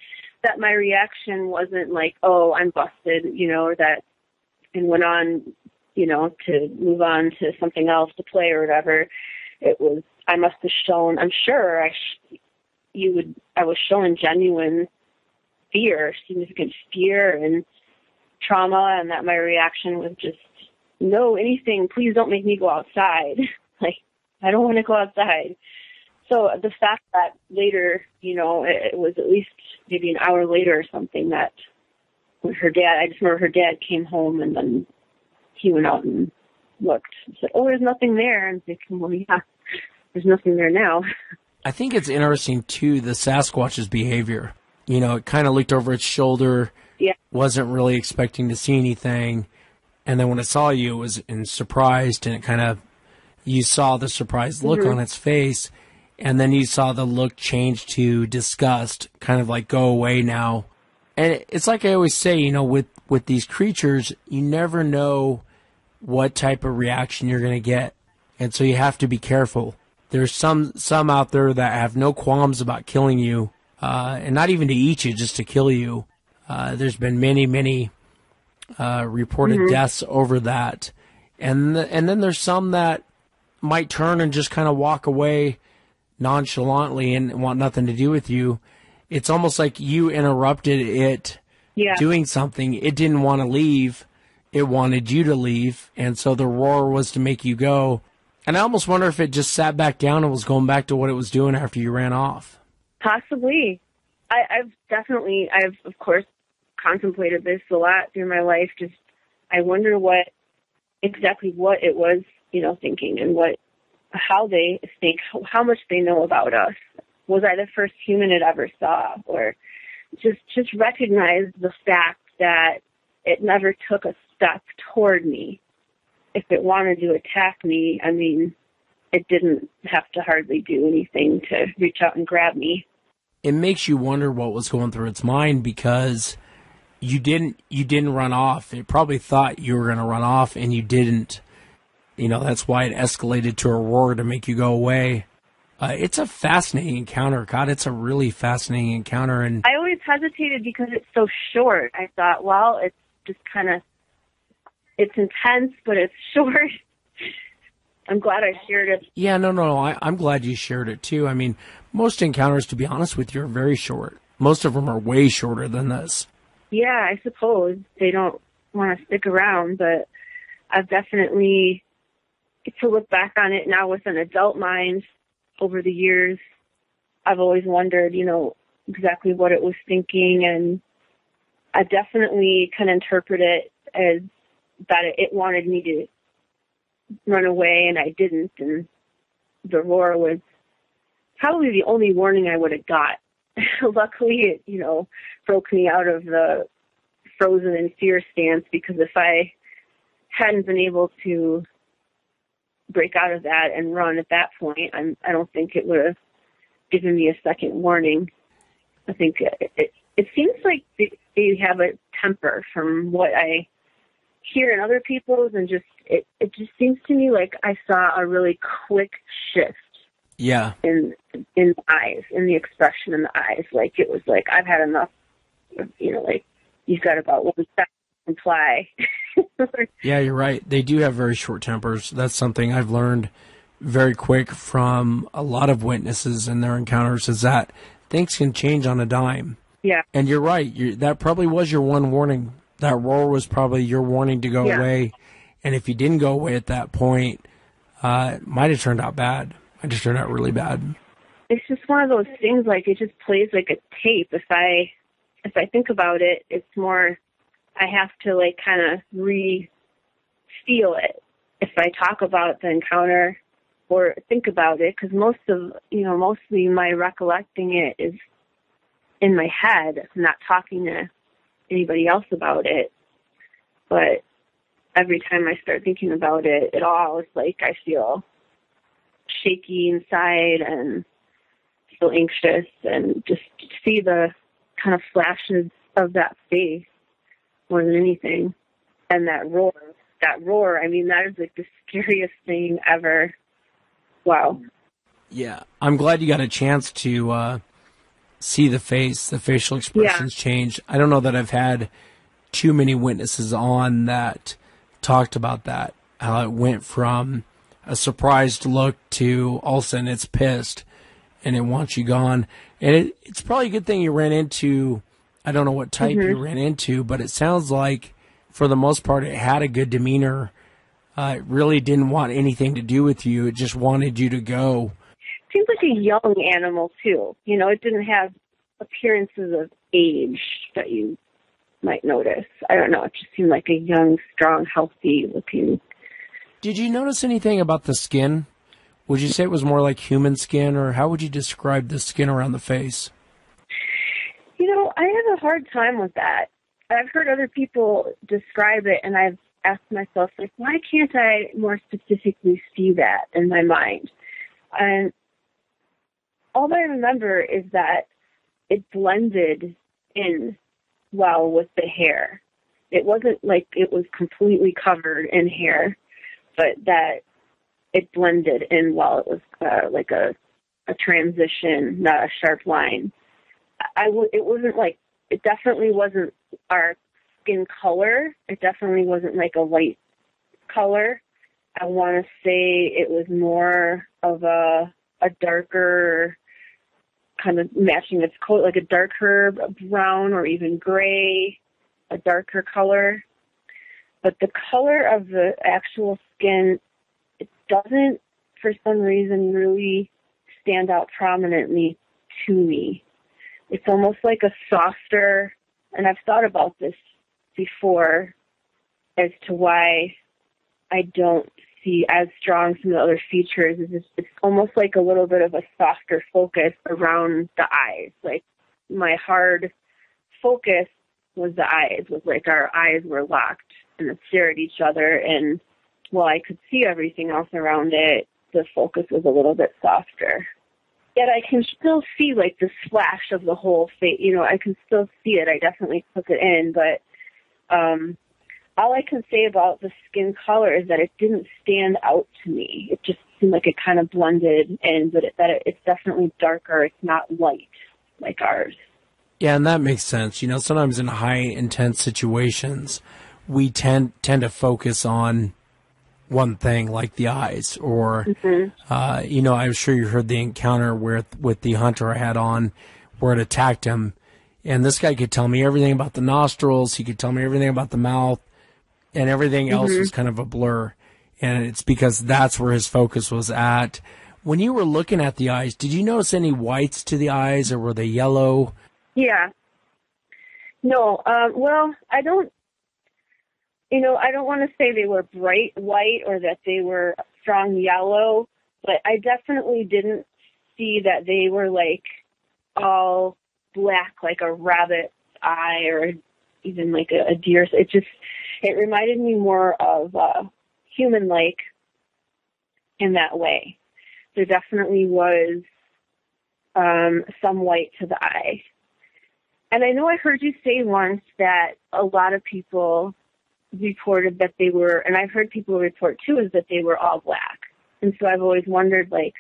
that my reaction wasn't like, oh, I'm busted, or that, and went on, to move on to something else to play or whatever. It was, I must have shown, I'm sure I was showing genuine fear, significant fear and trauma, and that my reaction was just, no, anything, please don't make me go outside. Like, I don't want to go outside. So the fact that later, it was at least maybe an hour later or something that when I just remember her dad came home and then he went out and looked and said, oh, there's nothing there. And I'm thinking, well, yeah, there's nothing there now. I think it's interesting, too, the Sasquatch's behavior. It kind of looked over its shoulder, wasn't really expecting to see anything. And then when it saw you, it was surprised, and you saw the surprised look on its face. And then you saw the look change to disgust, kind of like, go away now. And it's like I always say, with these creatures, you never know what type of reaction you're going to get. And so you have to be careful. There's some out there that have no qualms about killing you, and not even to eat you, just to kill you. There's been many reported deaths over that. And then there's some that might turn and just kind of walk away nonchalantly and want nothing to do with you. It's almost like you interrupted it doing something. It didn't want to leave. It wanted you to leave. And so the roar was to make you go. And I almost wonder if it just sat back down and was going back to what it was doing after you ran off. Possibly. I've of course contemplated this a lot through my life. Just, I wonder exactly what it was, thinking, and how they think, how much they know about us. Was I the first human it ever saw? Or just recognize the fact that it never took a step toward me. If it wanted to attack me, I mean, it didn't have to hardly do anything to reach out and grab me. It makes you wonder what was going through its mind, because you didn't run off. It probably thought you were going to run off, and you didn't. That's why it escalated to a roar to make you go away. It's a fascinating encounter. God, it's a really fascinating encounter. And I always hesitated because it's so short. I thought, well, it's just it's intense, but it's short. I'm glad I shared it. Yeah, no. I'm glad you shared it, too. I mean, most encounters, to be honest with you, are very short. Most of them are way shorter than this. Yeah, I suppose they don't want to stick around, but I've definitely, to look back on it now with an adult mind over the years, I've always wondered, exactly what it was thinking, and I definitely can interpret it as that it wanted me to run away, and I didn't, and the roar was probably the only warning I would have got. Luckily, it, broke me out of the frozen in fear stance, because if I hadn't been able to break out of that and run at that point, I don't think it would have given me a second warning. I think it seems like they have a temper from what I hear in other people's, and it just seems to me like I saw a really quick shift. Yeah. In the eyes, in the expression in the eyes. Like, it was like, I've had enough, like, you've got about 1 second to fly. Yeah, you're right. They do have very short tempers. That's something I've learned very quick from a lot of witnesses and their encounters, is that things can change on a dime. Yeah. And you're right. That probably was your one warning. That roar was probably your warning to go away. And if you didn't go away at that point, it might have turned out bad. It just turned out really bad. It's just one of those things, like, it just plays like a tape. If I think about it, it's more, I have to, like, kind of re-feel it. If I talk about the encounter or think about it, because mostly my recollecting it is in my head, not talking to anybody else about it. But every time I start thinking about it at all, it's like I feel shaky inside and feel anxious, and just see the kind of flashes of that face more than anything. And that roar, I mean, that is like the scariest thing ever. Wow. Yeah. I'm glad you got a chance to see the facial expressions change. I don't know that I've had too many witnesses on that talked about that, how it went from a surprised look to all of a sudden it's pissed and it wants you gone. And it's probably a good thing you ran into I don't know what type you ran into, but it sounds like, for the most part, it had a good demeanor. It really didn't want anything to do with you. It just wanted you to go. Seems like a young animal, too. You know, it didn't have appearances of age that you might notice. I don't know. It just seemed like a young, strong, healthy-looking. Did you notice anything about the skin? Would you say it was more like human skin, or how would you describe the skin around the face? You know, I have a hard time with that. I've heard other people describe it, and I've asked myself, like, why can't I more specifically see that in my mind? And all I remember is that it blended in well with the hair. It wasn't like it was completely covered in hair, but that it blended in well. It was like a transition, not a sharp line. It wasn't like, it definitely wasn't our skin color. It definitely wasn't like a light color. I want to say it was more of a darker, kind of matching its coat, like a darker brown or even gray, a darker color. But the color of the actual skin, it doesn't, for some reason, really stand out prominently to me. It's almost like a softer, and I've thought about this before as to why I don't see as strong some of the other features. It's almost like a little bit of a softer focus around the eyes. Like, my hard focus was the eyes, was like our eyes were locked and stared at each other, and while I could see everything else around it, the focus was a little bit softer. Yet I can still see, like, the splash of the whole face. You know, I can still see it. I definitely took it in, but all I can say about the skin color is that it didn't stand out to me. It just seemed like it kind of blended in, but it's definitely darker. It's not light like ours. Yeah, and that makes sense. You know, sometimes in high intense situations, we tend to focus on one thing, like the eyes, or you know, I'm sure you heard the encounter with the hunter I had on, where it attacked him, and this guy could tell me everything about the nostrils. He could tell me everything about the mouth, and everything else was kind of a blur. And it's because that's where his focus was at. When you were looking at the eyes, did you notice any whites to the eyes, or were they yellow? Yeah. No. Well, I don't want to say they were bright white or that they were strong yellow, but I definitely didn't see that they were like all black, like a rabbit's eye or even like a deer's. It reminded me more of human-like in that way. There definitely was some white to the eye. And I know I heard you say once that a lot of people reported that they were, and I've heard people report too, is that they were all black. And so I've always wondered, like,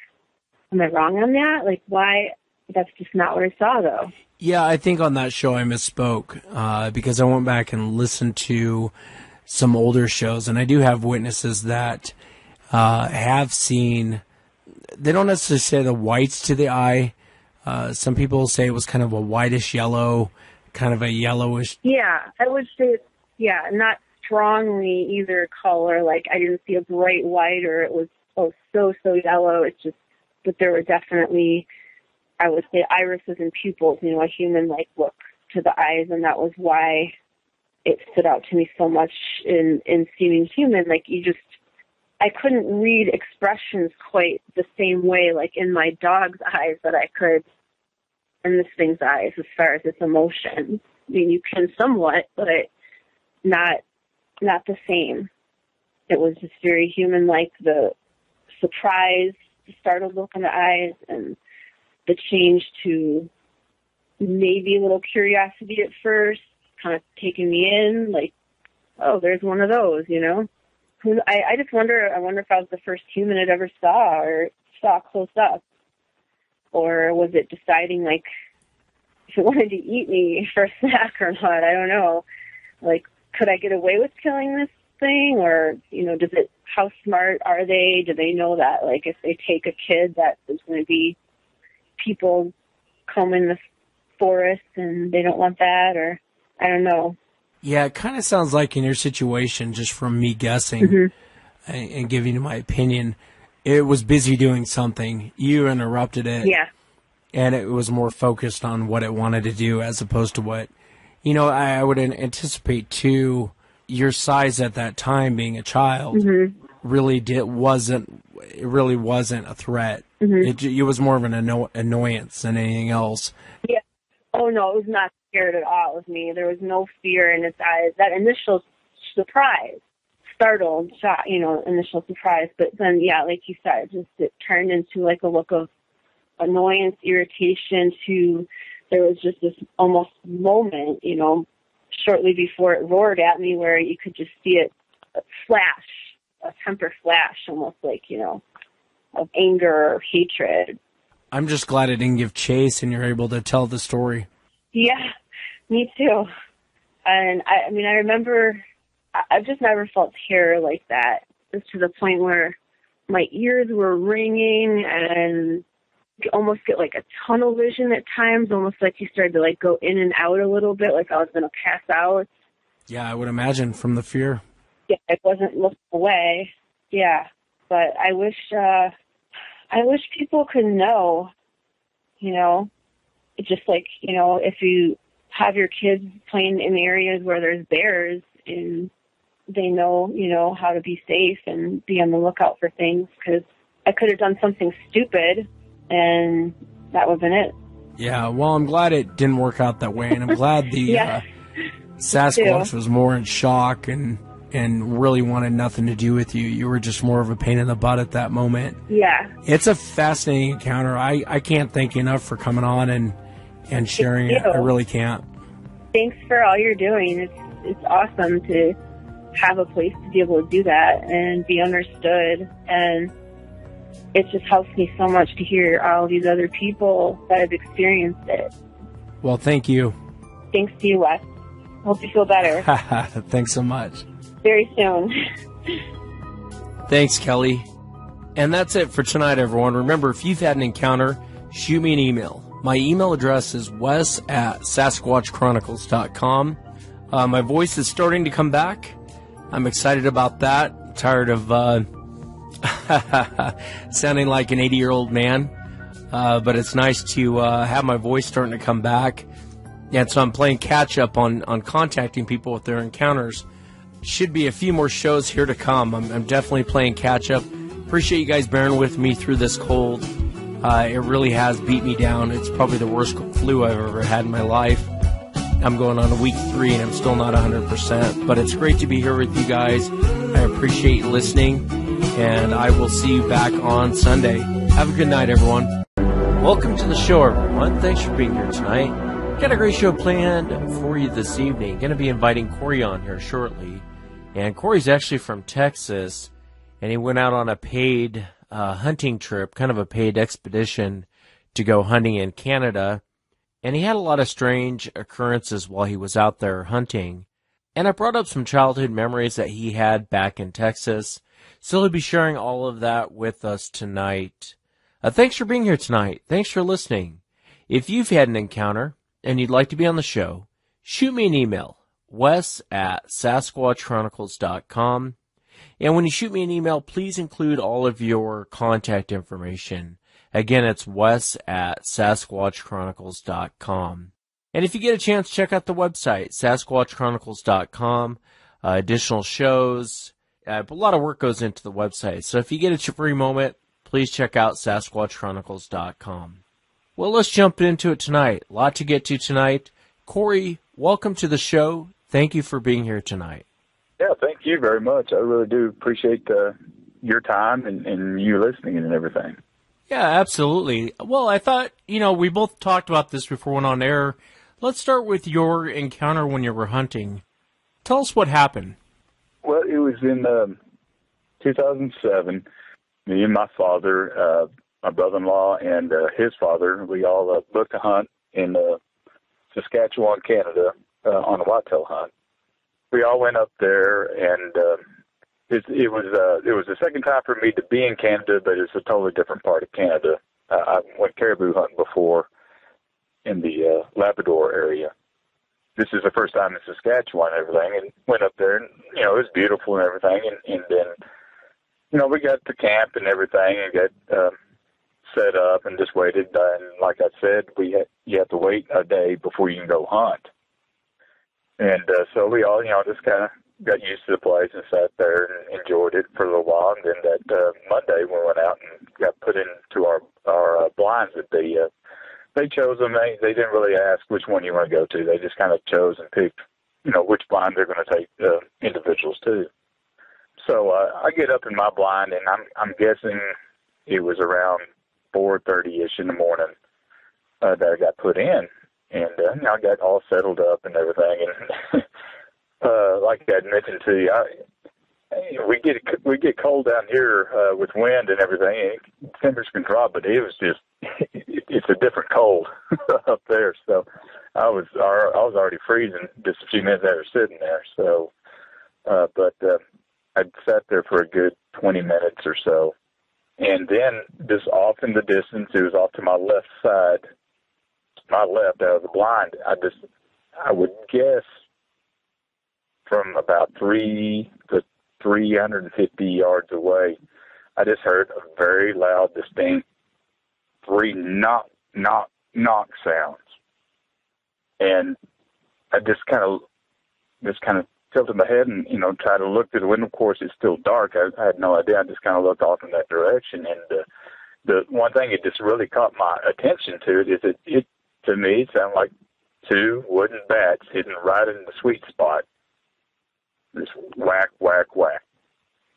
am I wrong on that? Like, why? That's just not what I saw, though. Yeah, I think on that show I misspoke because I went back and listened to some older shows, and I do have witnesses that have seen, they don't necessarily say the whites to the eye. Some people say it was kind of a whitish yellow, kind of a yellowish. Yeah, I would say, not strongly either color. Like, I didn't see a bright white or it was so yellow. It's just that there were definitely, I would say, irises and pupils, you know, a human-like look to the eyes, and that was why it stood out to me so much in seeming human. Like, I couldn't read expressions quite the same way, like in my dog's eyes, that I could in this thing's eyes as far as its emotion. I mean, you can somewhat, but not the same. It was just very human-like, the surprise, the startled look in the eyes, and the change to maybe a little curiosity at first, kind of taking me in, like, oh, there's one of those, you know? I just wonder if I was the first human it ever saw close up. Or was it deciding, like, if it wanted to eat me for a snack or not? I don't know. Like, could I get away with killing this thing? Or, you know, how smart are they? Do they know that, like, if they take a kid, that there's going to be people combing the forests and they don't want that, or I don't know. Yeah, it kind of sounds like in your situation, just from me guessing and giving you my opinion, it was busy doing something. You interrupted it. Yeah. And it was more focused on what it wanted to do as opposed to what, you know, I would anticipate too, your size at that time being a child really wasn't a threat. It was more of an annoyance than anything else. Yeah. Oh, no, it was not scared at all of me. There was no fear in its eyes. That initial surprise, startled, shock, initial surprise. But then, yeah, like you said, it turned into like a look of annoyance, irritation to, there was just this almost moment, shortly before it roared at me where you could just see it flash, a temper flash, almost like, of anger or hatred. I'm just glad it didn't give chase and you're able to tell the story. Yeah, me too. And I remember I've just never felt terror like that. Just to the point where my ears were ringing and you almost get like a tunnel vision at times, almost like you started to like go in and out a little bit, like I was going to pass out. Yeah, I would imagine from the fear. Yeah, I wasn't looking away. Yeah, but I wish people could know, just like, if you have your kids playing in areas where there's bears and they know, how to be safe and be on the lookout for things, because I could have done something stupid and that would have been it. Yeah, well, I'm glad it didn't work out that way, and I'm glad the Sasquatch was more in shock and really wanted nothing to do with you. You were just more of a pain in the butt at that moment. Yeah. It's a fascinating encounter. I can't thank you enough for coming on and sharing it. I really can't. Thanks for all you're doing. It's awesome to have a place to be able to do that and be understood, and it just helps me so much to hear all these other people that have experienced it. Well, thank you. Thanks to you, Wes. Hope you feel better. Thanks so much. Very soon. Thanks, Kelly. And that's it for tonight, everyone. Remember, if you've had an encounter, shoot me an email. My email address is wes@sasquatchchronicles.com. My voice is starting to come back. I'm excited about that. I'm tired of sounding like an 80-year-old man. But it's nice to have my voice starting to come back. And so I'm playing catch-up on contacting people with their encounters. Should be a few more shows here to come. I'm definitely playing catch-up. Appreciate you guys bearing with me through this cold. It really has beat me down. It's probably the worst flu I've ever had in my life. I'm going on week 3 and I'm still not 100%. But it's great to be here with you guys. I appreciate you listening. And I will see you back on Sunday. Have a good night, everyone. Welcome to the show, everyone. Thanks for being here tonight. Got a great show planned for you this evening. Going to be inviting Corey on here shortly. And Corey's actually from Texas. And he went out on a paid hunting trip, kind of a paid expedition to go hunting in Canada. And he had a lot of strange occurrences while he was out there hunting. And I brought up some childhood memories that he had back in Texas. So he'll be sharing all of that with us tonight. Thanks for being here tonight. Thanks for listening. If you've had an encounter and you'd like to be on the show, shoot me an email, wes@sasquatchchronicles.com. And when you shoot me an email, please include all of your contact information. Again, it's wes@sasquatchchronicles.com. And if you get a chance, check out the website, sasquatchchronicles.com. Additional shows. A lot of work goes into the website. So if you get a free moment, please check out sasquatchchronicles.com. Well, let's jump into it tonight. A lot to get to tonight. Corey, welcome to the show. Thank you for being here tonight. Yeah, thank you very much. I really do appreciate your time and you listening and everything. Yeah, absolutely. Well, I thought, we both talked about this before we went on air. Let's start with your encounter when you were hunting. Tell us what happened. Well, it was in 2007. Me and my father, my brother-in-law, and his father, we all booked a hunt in Saskatchewan, Canada, on a whitetail hunt. We all went up there, and it was the second time for me to be in Canada, but it's a totally different part of Canada. I went caribou hunting before, in the Labrador area. This is the first time in Saskatchewan and everything, and went up there, and, it was beautiful and everything, and then, we got to camp and everything, and got set up and just waited, and like I said, you have to wait a day before you can go hunt. And so we all, just kind of got used to the place and sat there and enjoyed it for a little while, and then that Monday we went out and got put into our blinds that they chose them. They didn't really ask which one you want to go to. They just kind of chose and picked, which blind they're going to take individuals to. So I get up in my blind, and I'm guessing it was around 4:30ish in the morning that I got put in, and I got all settled up and everything. And like I mentioned to you, we get cold down here with wind and everything. Temperatures can drop, but it was just it's a different cold up there. So I was already freezing just a few minutes after sitting there. So, but I sat there for a good 20 minutes or so, and then just off in the distance, it was off to my left side, my left out of the blind. I would guess from about 3 to 350 yards away, I just heard a very loud, distinct 3 knock, knock, knock sounds. And I just kind of tilted my head and, tried to look through the window. Of course, it's still dark. I had no idea. I just kind of looked off in that direction. And the one thing it just really caught my attention to it is that it to me, sounded like 2 wooden bats hitting right in the sweet spot. Just whack, whack, whack.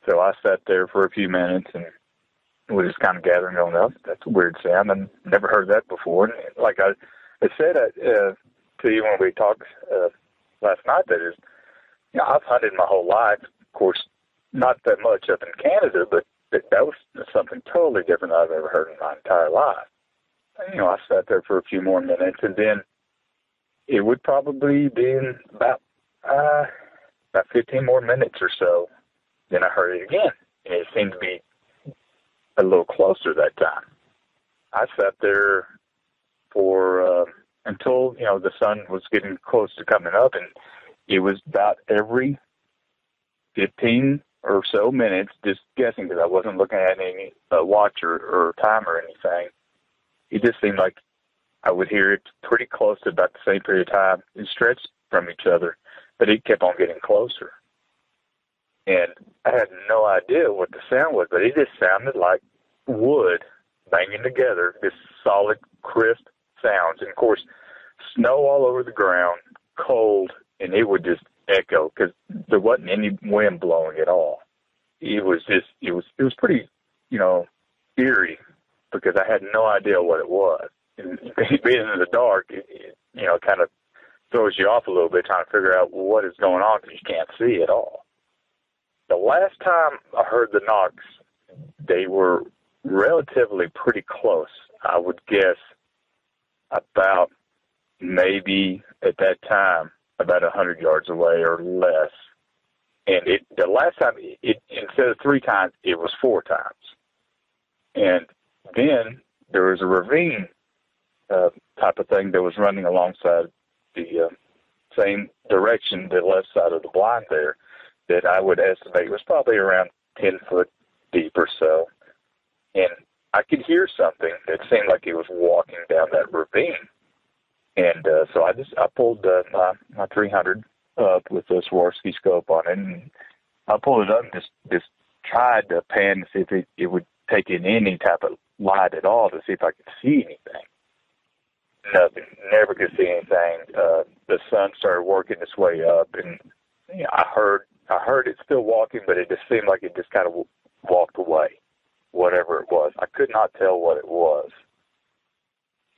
So I sat there for a few minutes and was just kind of gathering on up. That's a weird sound. I've never heard that before. And like I said to you when we talked last night, that is, I've hunted my whole life. Of course, not that much up in Canada, but that was something totally different than I've ever heard in my entire life. I sat there for a few more minutes, and then it would probably be in about 15 more minutes or so. Then I heard it again, and it seemed to be a little closer that time. I sat there for until the sun was getting close to coming up, and it was about every 15 or so minutes, just guessing because I wasn't looking at any watch or time or anything. It just seemed like I would hear it pretty close to about the same period of time. It stretched from each other, but it kept on getting closer. And I had no idea what the sound was, but it just sounded like wood banging together, this solid, crisp sounds. And, of course, snow all over the ground, cold, and it would just echo because there wasn't any wind blowing at all. It was pretty, eerie because I had no idea what it was. And being in the dark, it kind of throws you off a little bit trying to figure out what is going on because you can't see at all. The last time I heard the knocks, they were relatively pretty close. I would guess about maybe at that time about 100 yards away or less. And the last time, instead of 3 times, it was 4 times. And then there was a ravine type of thing that was running alongside the same direction, the left side of the blind there, that I would estimate was probably around 10 foot deep or so. And I could hear something that seemed like it was walking down that ravine. And so I pulled my 300 up with a Swarovski scope on it, and I pulled it up and just tried to pan to see if it would take in any type of light at all to see if I could see anything. Nothing. Never could see anything. The sun started working its way up, and I heard it still walking, but it just seemed like it just kind of walked away, whatever it was. I could not tell what it was.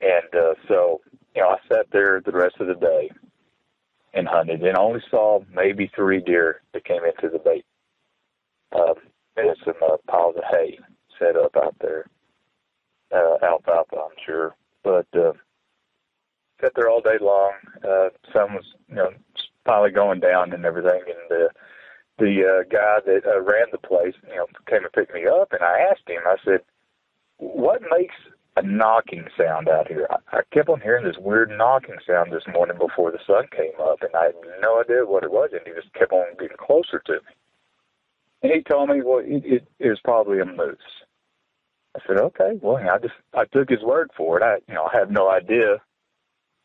And so, I sat there the rest of the day and hunted, and only saw maybe 3 deer that came into the bait. There's some piles of hay set up out there, alfalfa, I'm sure. But sat there all day long. Sun was, finally going down and everything, and the guy that ran the place, came and picked me up, and I asked him, I said, what makes a knocking sound out here. I kept on hearing this weird knocking sound this morning before the sun came up, and I had no idea what it was, and he just kept on getting closer to me. And he told me, well, it was probably a moose. I said, okay. Well, I took his word for it. I had no idea.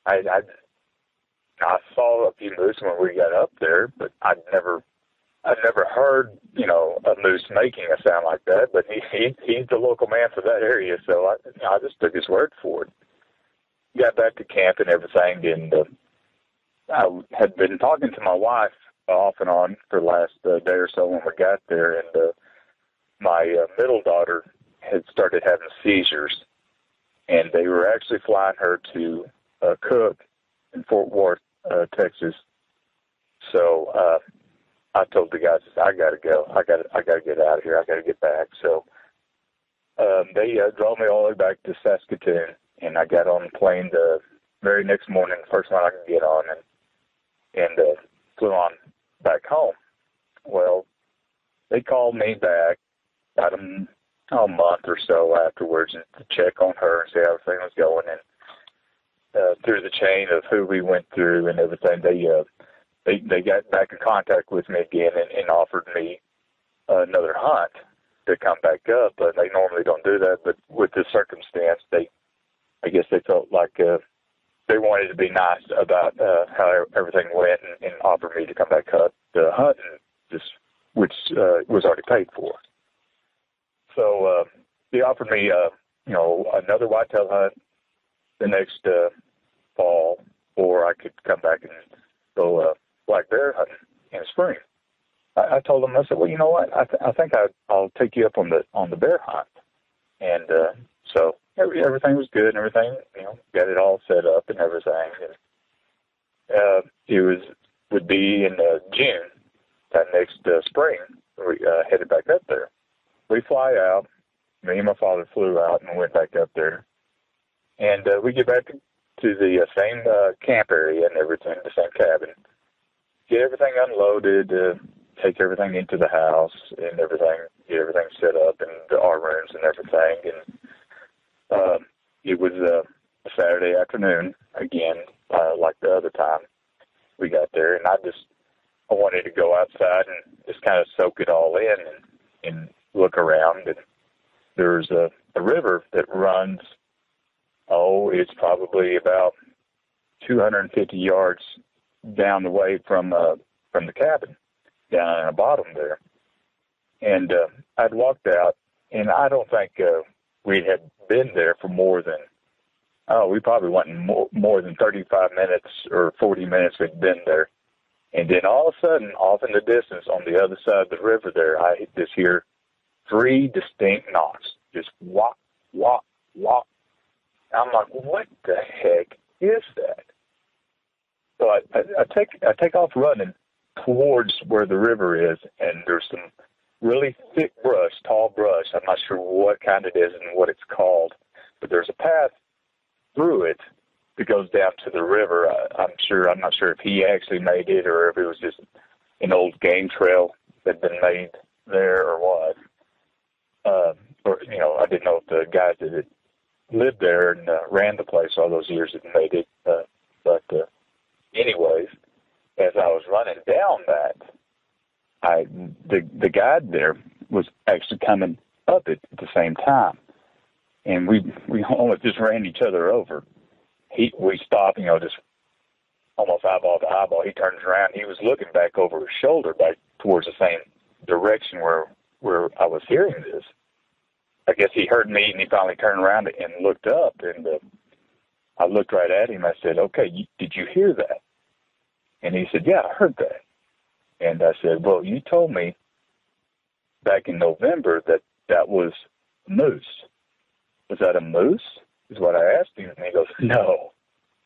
I saw a few moose when we got up there, but I'd never heard, a moose making a sound like that. But he's the local man for that area, so I just took his word for it. Got back to camp and everything, and I had been talking to my wife off and on for the last day or so when we got there, and my middle daughter had started having seizures, and they were actually flying her to Cook in Fort Worth, Texas. So I told the guys, I got to go. I got to get out of here. I got to get back. So they drove me all the way back to Saskatoon, and I got on the plane the very next morning, the first one I could get on, and flew on back home. Well, they called me back about a month or so afterwards to check on her and see how everything was going. And through the chain of who we went through and everything, they got back in contact with me again and offered me another hunt to come back up. But they normally don't do that. But with this circumstance, I guess they felt like they wanted to be nice about how everything went and offered me to come back up to hunt, which was already paid for. So they offered me, another whitetail hunt the next fall, or I could come back and go black bear hunting in the spring. I told them, I said, well, you know what? I think I'll take you up on the bear hunt. And so everything was good and everything, got it all set up and everything. And it would be in June that next spring. We headed back up there. We fly out. Me and my father flew out and went back up there. And we get back to the same camp area and everything, the same cabin. Get everything unloaded, take everything into the house and everything, get everything set up in our rooms and everything. And it was a Saturday afternoon, again, like the other time we got there. And I wanted to go outside and just kind of soak it all in and look around. And there's a river that runs, it's probably about 250 yards down the way from the cabin, down in the bottom there. And I'd walked out, and I don't think we had been there for more than, we probably went more than 35 minutes or 40 minutes we'd been there. And then all of a sudden, off in the distance on the other side of the river there, I just hear 3 distinct knocks, just whop, whop, whop. I'm like, what the heck is that? So I take off running towards where the river is, and there's some really thick brush, tall brush. I'm not sure what kind it is and what it's called, but there's a path through it that goes down to the river. I'm not sure if he actually made it or if it was just an old game trail that had been made there or what. I didn't know if the guys that had lived there and ran the place all those years had made it. But anyways, as I was running down that, the guide there was actually coming up at the same time, and we almost just ran each other over. We stopped, just almost eyeball to eyeball. He turns around. He was looking back over his shoulder, back towards the same direction where I was hearing this. I guess he heard me, and he finally turned around and looked up, and I looked right at him. I said, okay, did you hear that? And he said, yeah, I heard that. And I said, well, you told me back in November that was a moose. Was that a moose? Is what I asked him. And he goes, no,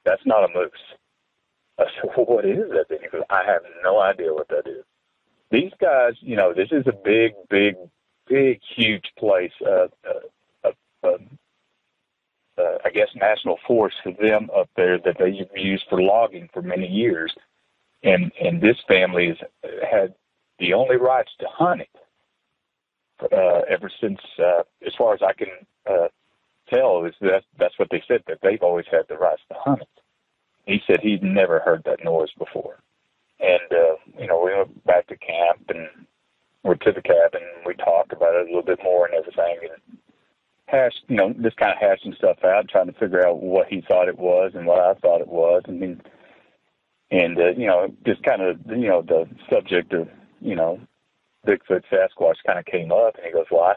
that's not a moose. I said, well, what is that then? He goes, I have no idea what that is. These guys, this is a big, huge place, I guess national forest for them up there that they've used for logging for many years. And this family has had the only rights to hunt it ever since, as far as I can tell is that's what they said, that they've always had the rights to hunt it. He said he'd never heard that noise before. And, we went back to camp and we're to the cabin and we talked about it a little bit more and everything and just kind of hashing stuff out, trying to figure out what he thought it was and what I thought it was. And just kind of, the subject of, Bigfoot, Sasquatch kind of came up and he goes, well,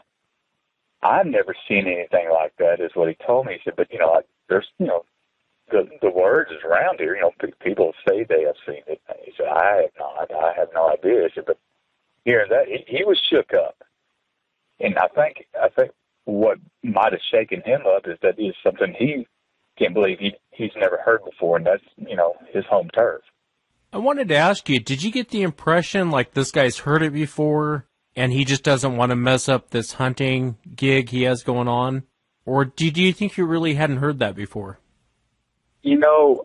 I've never seen anything like that is what he told me. He said, but, there's, the word is around here. People say they have seen it. And he said, I have no idea. He said, but hearing that, he was shook up. And I think what might have shaken him up is that it's something he can't believe he's never heard before, and that's, his home turf. I wanted to ask you, did you get the impression like this guy's heard it before and he just doesn't want to mess up this hunting gig he has going on? Or do you think you really hadn't heard that before? The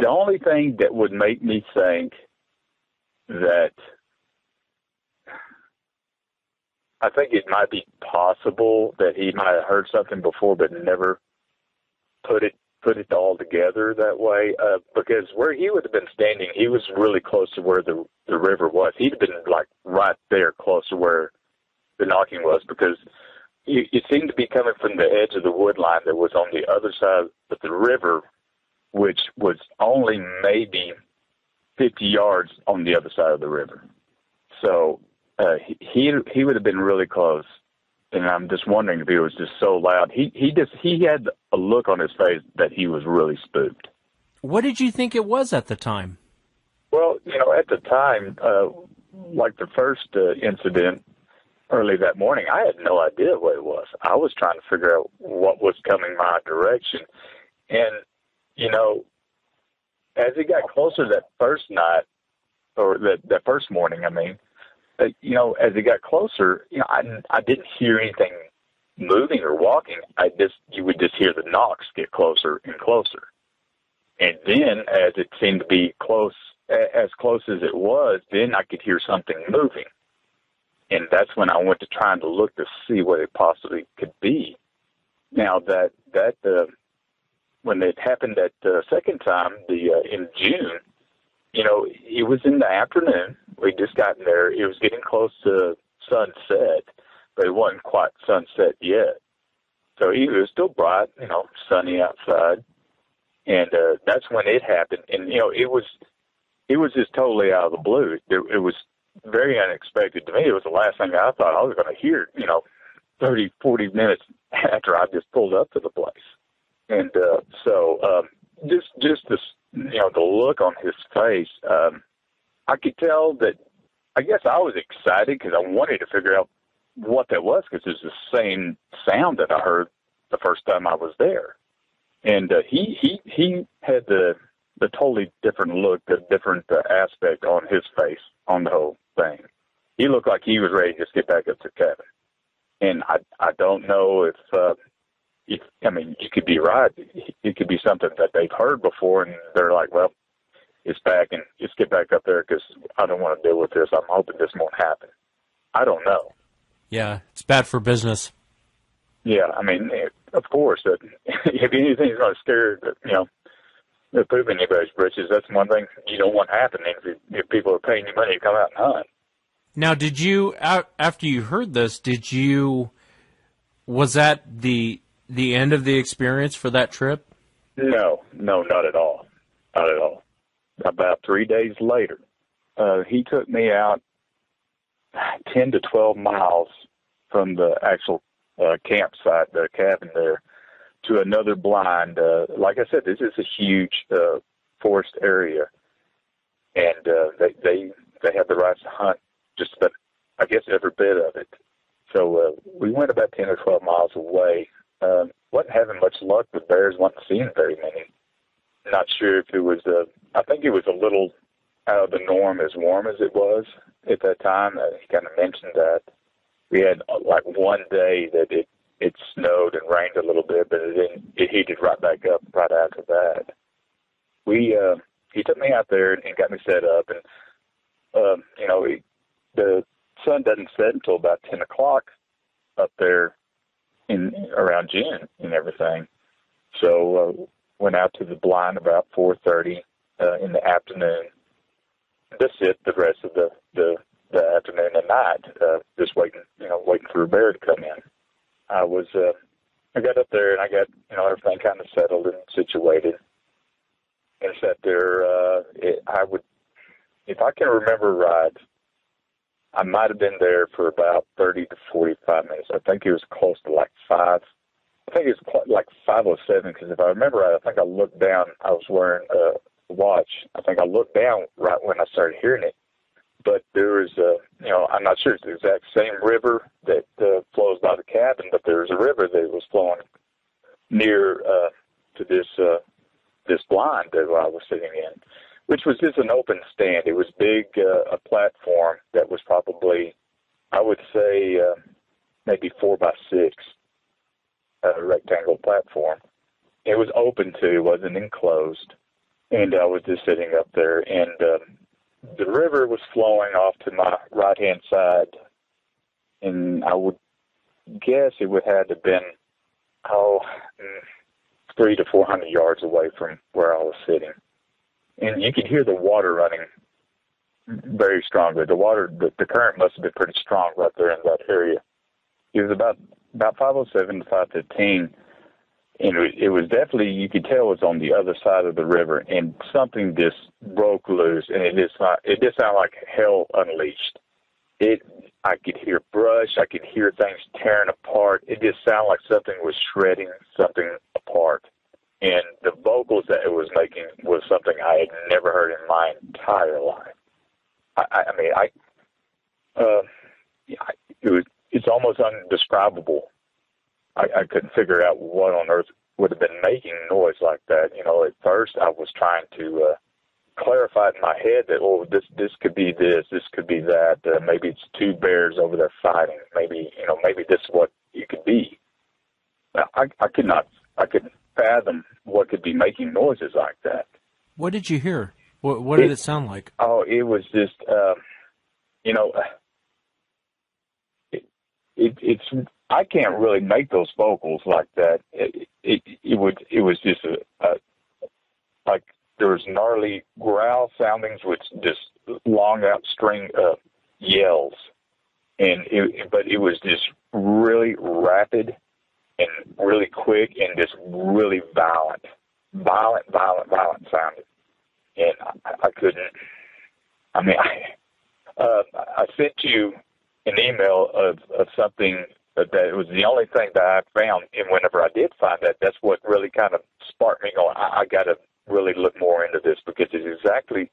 only thing that would make me think that I think it might be possible that he might have heard something before but never put it all together that way, because where he would have been standing, he was really close to where the river was. He'd have been like right there close to where the knocking was, because it seemed to be coming from the edge of the wood line that was on the other side of the river, which was only maybe 50 yards on the other side of the river. So he would have been really close. And I'm just wondering if he was just so loud. He had a look on his face that he was really spooked. What did you think it was at the time? Well, at the time, like the first incident early that morning, I had no idea what it was. I was trying to figure out what was coming my direction. And, as it got closer that first night, or that first morning, as it got closer, I didn't hear anything moving or walking. You would just hear the knocks get closer and closer. And then as it seemed to be as close as it was, then I could hear something moving. And that's when I went to trying to look to see what it possibly could be. Now that when it happened that second time, in June, it was in the afternoon. We'd just gotten there. It was getting close to sunset, but it wasn't quite sunset yet. So it was still bright, sunny outside. And that's when it happened. And, it was just totally out of the blue. It was very unexpected to me. It was the last thing I thought I was going to hear, 30, 40 minutes after I just pulled up to the place. And just this, the look on his face, I could tell that, I guess I was excited because I wanted to figure out what that was, because it's the same sound that I heard the first time I was there. And he had the totally different look, the different aspect on his face on the whole thing. He looked like he was ready to just get back up to the cabin. And I don't know if you could be right. It could be something that they've heard before, and they're like, well, it's back, and just get back up there because I don't want to deal with this. I'm hoping this won't happen. I don't know. Yeah, it's bad for business. Yeah, of course, if anything's going to scare, poop anybody's britches, that's one thing you don't want happening if people are paying you money to come out and hunt. Now, did you, after you heard this, was that the end of the experience for that trip? No, not at all. Not at all. About 3 days later, he took me out 10 to 12 miles from the actual campsite, the cabin there, to another blind. Like I said, this is a huge forest area, and they have the right to hunt just about, I guess, every bit of it. So we went about 10 or 12 miles away. Wasn't having much luck with bears, wasn't seeing very many. Not sure if it was, I think it was a little out of the norm as warm as it was at that time. He kind of mentioned that. We had like one day that it snowed and rained a little bit, but it heated right back up right after that. He took me out there and got me set up, and the sun doesn't set until about 10 o'clock up there in around June and everything. So went out to the blind about 4:30 in the afternoon to sit the rest of the afternoon and night, just waiting for a bear to come in. I got up there and I got everything kind of settled and situated, and sat there. If I can remember right, I might have been there for about 30 to 45 minutes. I think it was close to like 5. I think it was like 5:07, because if I remember right, I think I looked down. I was wearing a watch. I think I looked down right when I started hearing it. But there was I'm not sure it's the exact same river that flows by the cabin, but there was a river that was flowing near to this blind that I was sitting in, which was just an open stand. It was big, a platform that was probably, I would say, maybe 4 by 6, rectangle platform. It was open too, it wasn't enclosed, and I was just sitting up there, and the river was flowing off to my right-hand side, and I would guess it would have to been 300 to 400 yards away from where I was sitting. And you could hear the water running very strongly. The current must have been pretty strong right there in that area. It was about 5:07 to 5:15, and it was definitely, you could tell it was on the other side of the river, and something just broke loose, and it just sounded like hell unleashed. I could hear brush, I could hear things tearing apart. It just sounded like something was shredding something apart. And the vocals that it was making was something I had never heard in my entire life. It's almost indescribable. I couldn't figure out what on earth would have been making noise like that. At first I was trying to clarify in my head that, this could be this could be that. Maybe it's 2 bears over there fighting. Maybe this is what it could be. I couldn't fathom what could be making noises like that. What did you hear? What did it sound like? Oh, it was just, it's I can't really make those vocals like that. It was just like there was gnarly growl soundings with just long out string yells, but it was just really rapid and really quick and just really violent sounding. And I couldn't. I sent you an email of something that it was the only thing that I found, and whenever I did find that, that's what really kind of sparked me going, I got to really look more into this, because it's exactly,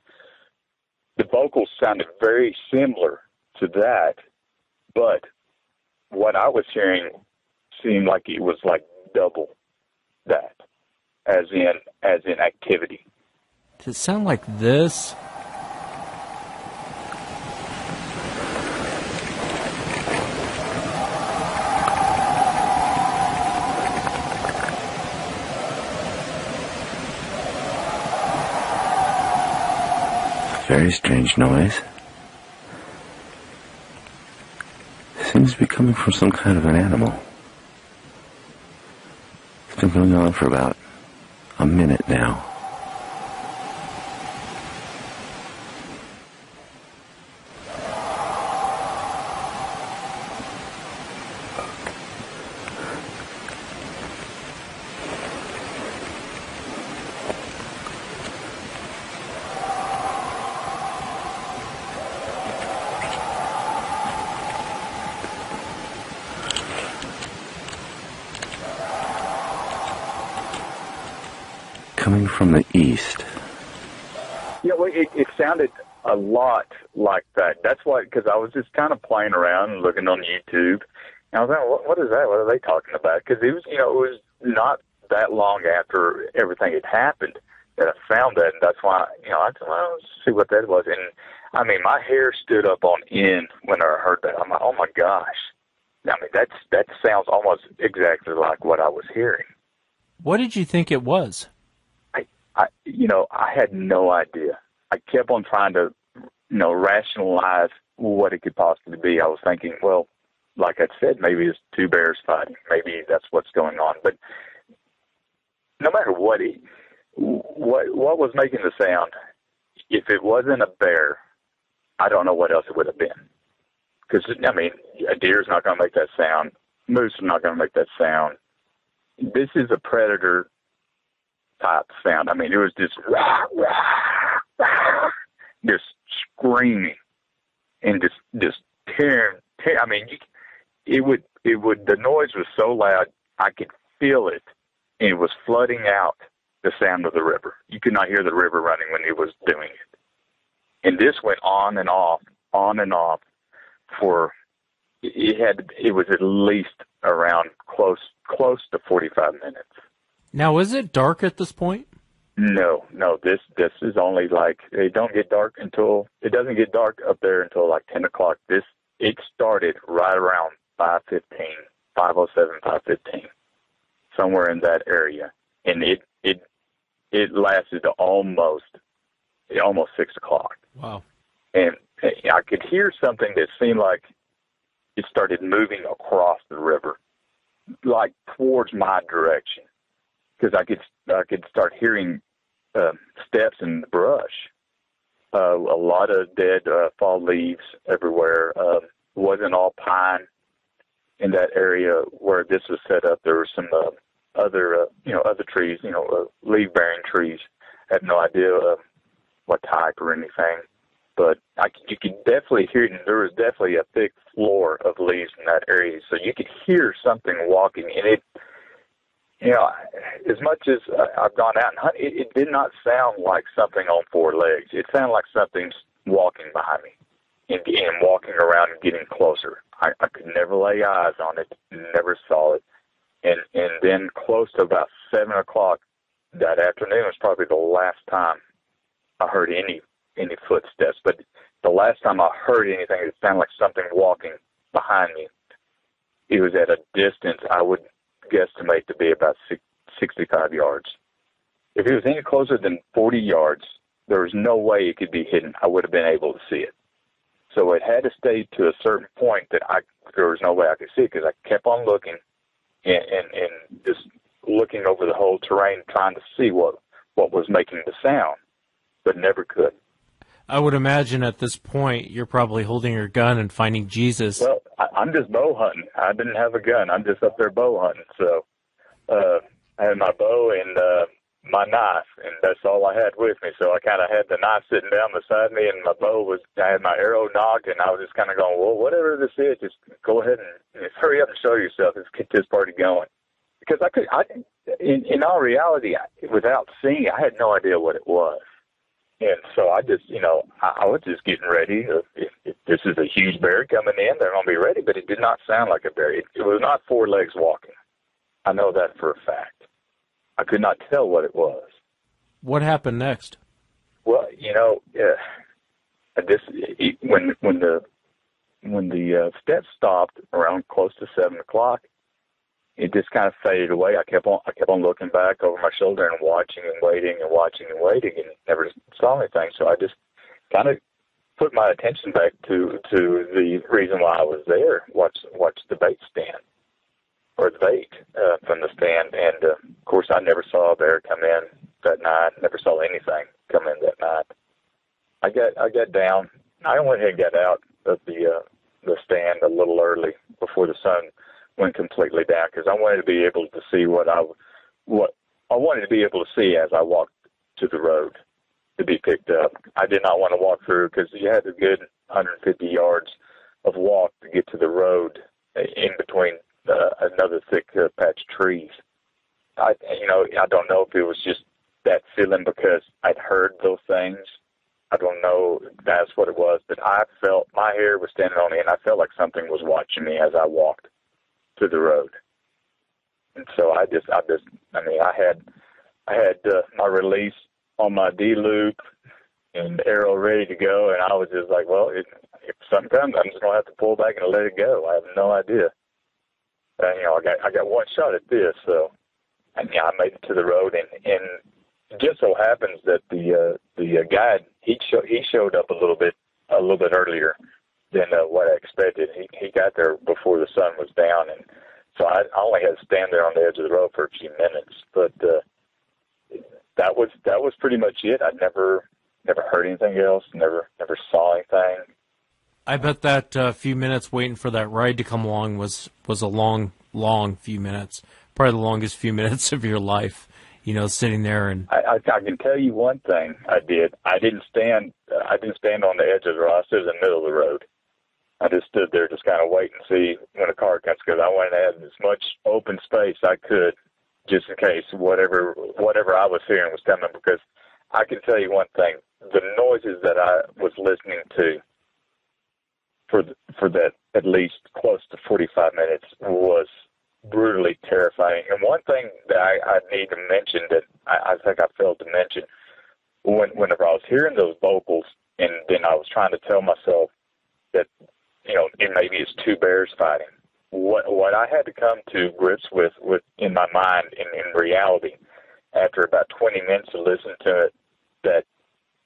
the vocals sounded very similar to that, but what I was hearing seemed like it was like double that, as in activity. Does it sound like this? Very strange noise. Seems to be coming from some kind of an animal. It's been going on for about a minute now. Coming from the east. Yeah, well, it sounded a lot like that. That's why, because I was just kind of playing around and looking on YouTube, and I was like, what is that? What are they talking about? Because it was not that long after everything had happened that I found that, and that's why, I said, well, let's see what that was. And, my hair stood up on end when I heard that. I'm like, oh, my gosh. That sounds almost exactly like what I was hearing. What did you think it was? I had no idea. I kept on trying to, rationalize what it could possibly be. I was thinking, well, like I said, maybe it's two bears fighting. Maybe that's what's going on. But no matter what was making the sound, if it wasn't a bear, I don't know what else it would have been. Because, I mean, a deer's not going to make that sound. Moose is not going to make that sound. This is a predator type sound. I mean, it was just rah, rah, rah, just screaming and just tearing. I mean, the noise was so loud, I could feel it, and it was flooding out the sound of the river. You could not hear the river running when it was doing it. And this went on and off for, it was at least around close to 45 minutes. Now, is it dark at this point? No, this is only like, it doesn't get dark up there until like 10 o'clock. It started right around 5:15, 5:07, 5:15, somewhere in that area. And it lasted almost 6 o'clock. Wow. And I could hear something that seemed like it started moving across the river, like towards my direction, because I could start hearing steps in the brush. A lot of dead fall leaves everywhere. Wasn't all pine in that area where this was set up. There were some other trees, leaf-bearing trees. I have no idea what type or anything, but you could definitely hear it. And there was definitely a thick floor of leaves in that area, so you could hear something walking. And it, as much as I've gone out and hunted, it did not sound like something on four legs. It sounded like something's walking behind me and walking around and getting closer. I could never lay eyes on it, never saw it. And then close to about 7 o'clock that afternoon was probably the last time I heard any footsteps. But the last time I heard anything, it sounded like something walking behind me. It was at a distance I would guesstimate to be about 65 yards. If it was any closer than 40 yards, there was no way it could be hidden. I would have been able to see it. So it had to stay to a certain point that there was no way I could see it, because I kept on looking and just looking over the whole terrain, trying to see what was making the sound, but never could. I would imagine at this point you're probably holding your gun and finding Jesus. Well, I'm just bow hunting. I didn't have a gun. I'm just up there bow hunting. So I had my bow and my knife, and that's all I had with me. So I kind of had the knife sitting down beside me, and I had my arrow nocked, and I was just kind of going, well, whatever this is, just go ahead and hurry up and show yourself. Let's get this party going. Because in all reality, without seeing it, I had no idea what it was. And so I just, I was just getting ready. If this is a huge bear coming in, they're going to be ready. But it did not sound like a bear. It was not four legs walking. I know that for a fact. I could not tell what it was. What happened next? Well, when the steps stopped around close to 7 o'clock, it just kind of faded away. I kept on looking back over my shoulder and watching and waiting and never saw anything. So I just kind of put my attention back to the reason why I was there. Watch the bait stand, or the bait from the stand. And of course, I never saw a bear come in that night. Never saw anything come in that night. I got down. I went ahead and got out of the stand a little early before the sun went completely down, because I wanted to be able to see what I wanted to be able to see as I walked to the road to be picked up. I did not want to walk through, because you had a good 150 yards of walk to get to the road in between another thick patch of trees. I don't know if it was just that feeling because I'd heard those things. I don't know if that's what it was, but I felt my hair was standing on end. I felt like something was watching me as I walked to the road. And so I had my release on my D-loop and arrow ready to go, and I was just like, well, if something comes, I'm just going to have to pull back and let it go. I have no idea. I got one shot at this, so I made it to the road, and it just so happens that the guide, he showed up a little bit earlier than what I expected. He got there before the sun was down, and so I only had to stand there on the edge of the road for a few minutes. But that was pretty much it. I never heard anything else. Never saw anything. I bet that few minutes waiting for that ride to come along was a long few minutes. Probably the longest few minutes of your life, sitting there. And I can tell you one thing I did. I didn't stand on the edge of the road. I stood in the middle of the road. I just stood there just kind of waiting to see when a car comes, because I wanted to have as much open space I could just in case whatever I was hearing was coming, because I can tell you one thing. The noises that I was listening to for that at least close to 45 minutes was brutally terrifying. And one thing that I need to mention that I think I failed to mention, whenever I was hearing those vocals, and then I was trying to tell myself that, maybe it's two bears fighting. What I had to come to grips with in my mind, in reality, after about 20 minutes of listening to it, that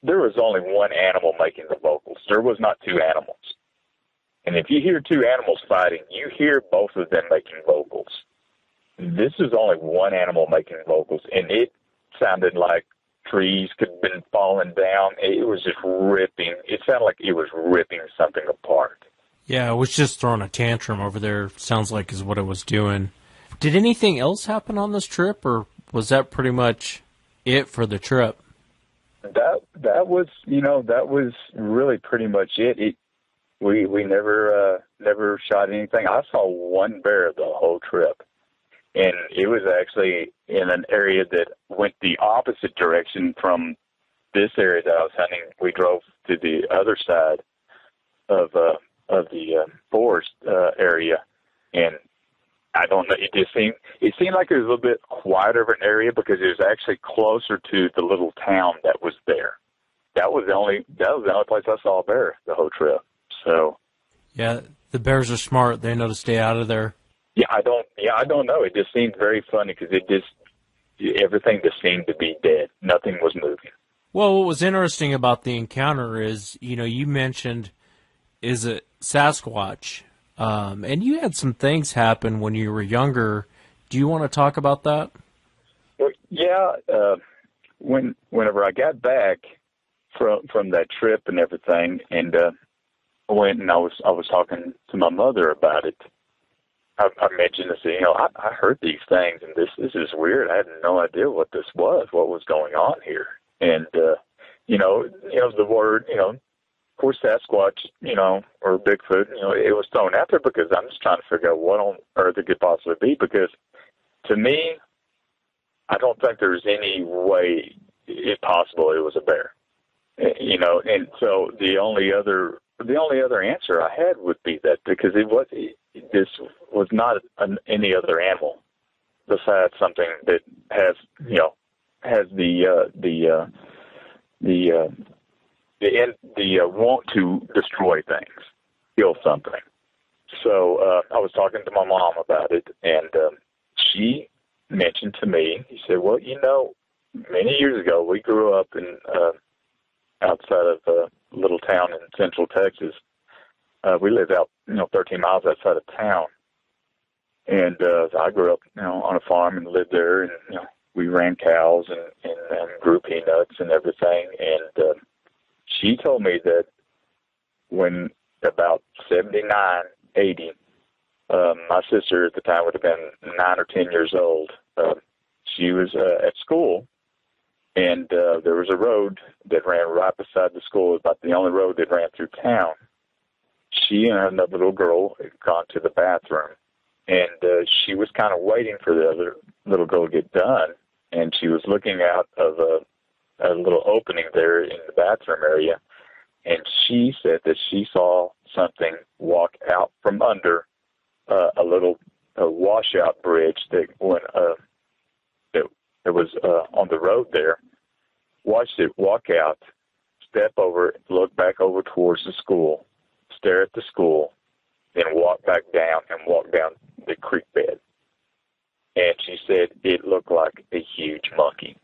there was only one animal making the vocals. There was not two animals. And if you hear two animals fighting, you hear both of them making vocals. This is only one animal making vocals, and it sounded like trees could have been falling down. It was just ripping. It sounded like it was ripping something apart. yeah, it was just throwing a tantrum over there, sounds like is what it was doing. Did anything else happen on this trip, or was that pretty much it for the trip? That was really pretty much it. We never shot anything. I saw one bear the whole trip, and it was actually in an area that went the opposite direction from this area that I was hunting. We drove to the other side of the forest area, and I don't know. It seemed like it was a little bit quieter of an area because it was actually closer to the little town that was there. That was the only place I saw a bear the whole trip. So, yeah, the bears are smart. They know to stay out of there. Yeah, I don't know. It just seemed very funny because everything just seemed to be dead. Nothing was moving. Well, what was interesting about the encounter is, you mentioned, is it Sasquatch? And you had some things happen when you were younger. Do you want to talk about that? Well, yeah. Whenever I got back from that trip and everything, and I went and I was talking to my mother about it. I mentioned this, I heard these things, and this is weird. I had no idea what this was, what was going on here. And, the word, of course, Sasquatch, or Bigfoot, it was thrown out there because I'm just trying to figure out what on earth it could possibly be, because to me, I don't think there's any way it's possible it was a bear, and so the only other answer I had would be that, because this was not any other animal besides something that has the want to destroy things, kill something. So I was talking to my mom about it, and she mentioned to me, he said, well, many years ago we grew up in outside of a little town in central Texas. We lived out, 13 miles outside of town. And I grew up, on a farm and lived there, and, we ran cows and grew peanuts and everything. And she told me that when about 79, 80, my sister at the time would have been 9 or 10 years old. She was at school, and there was a road that ran right beside the school, about the only road that ran through town. She and another little girl had gone to the bathroom, and she was kind of waiting for the other little girl to get done, and she was looking out of a little opening there in the bathroom area, and she said that she saw something walk out from under a little washout bridge that went that was on the road there. Watched it walk out, step over, look back over towards the school, stare at the school, then walk back down and walk down the creek bed. And she said it looked like a huge monkey,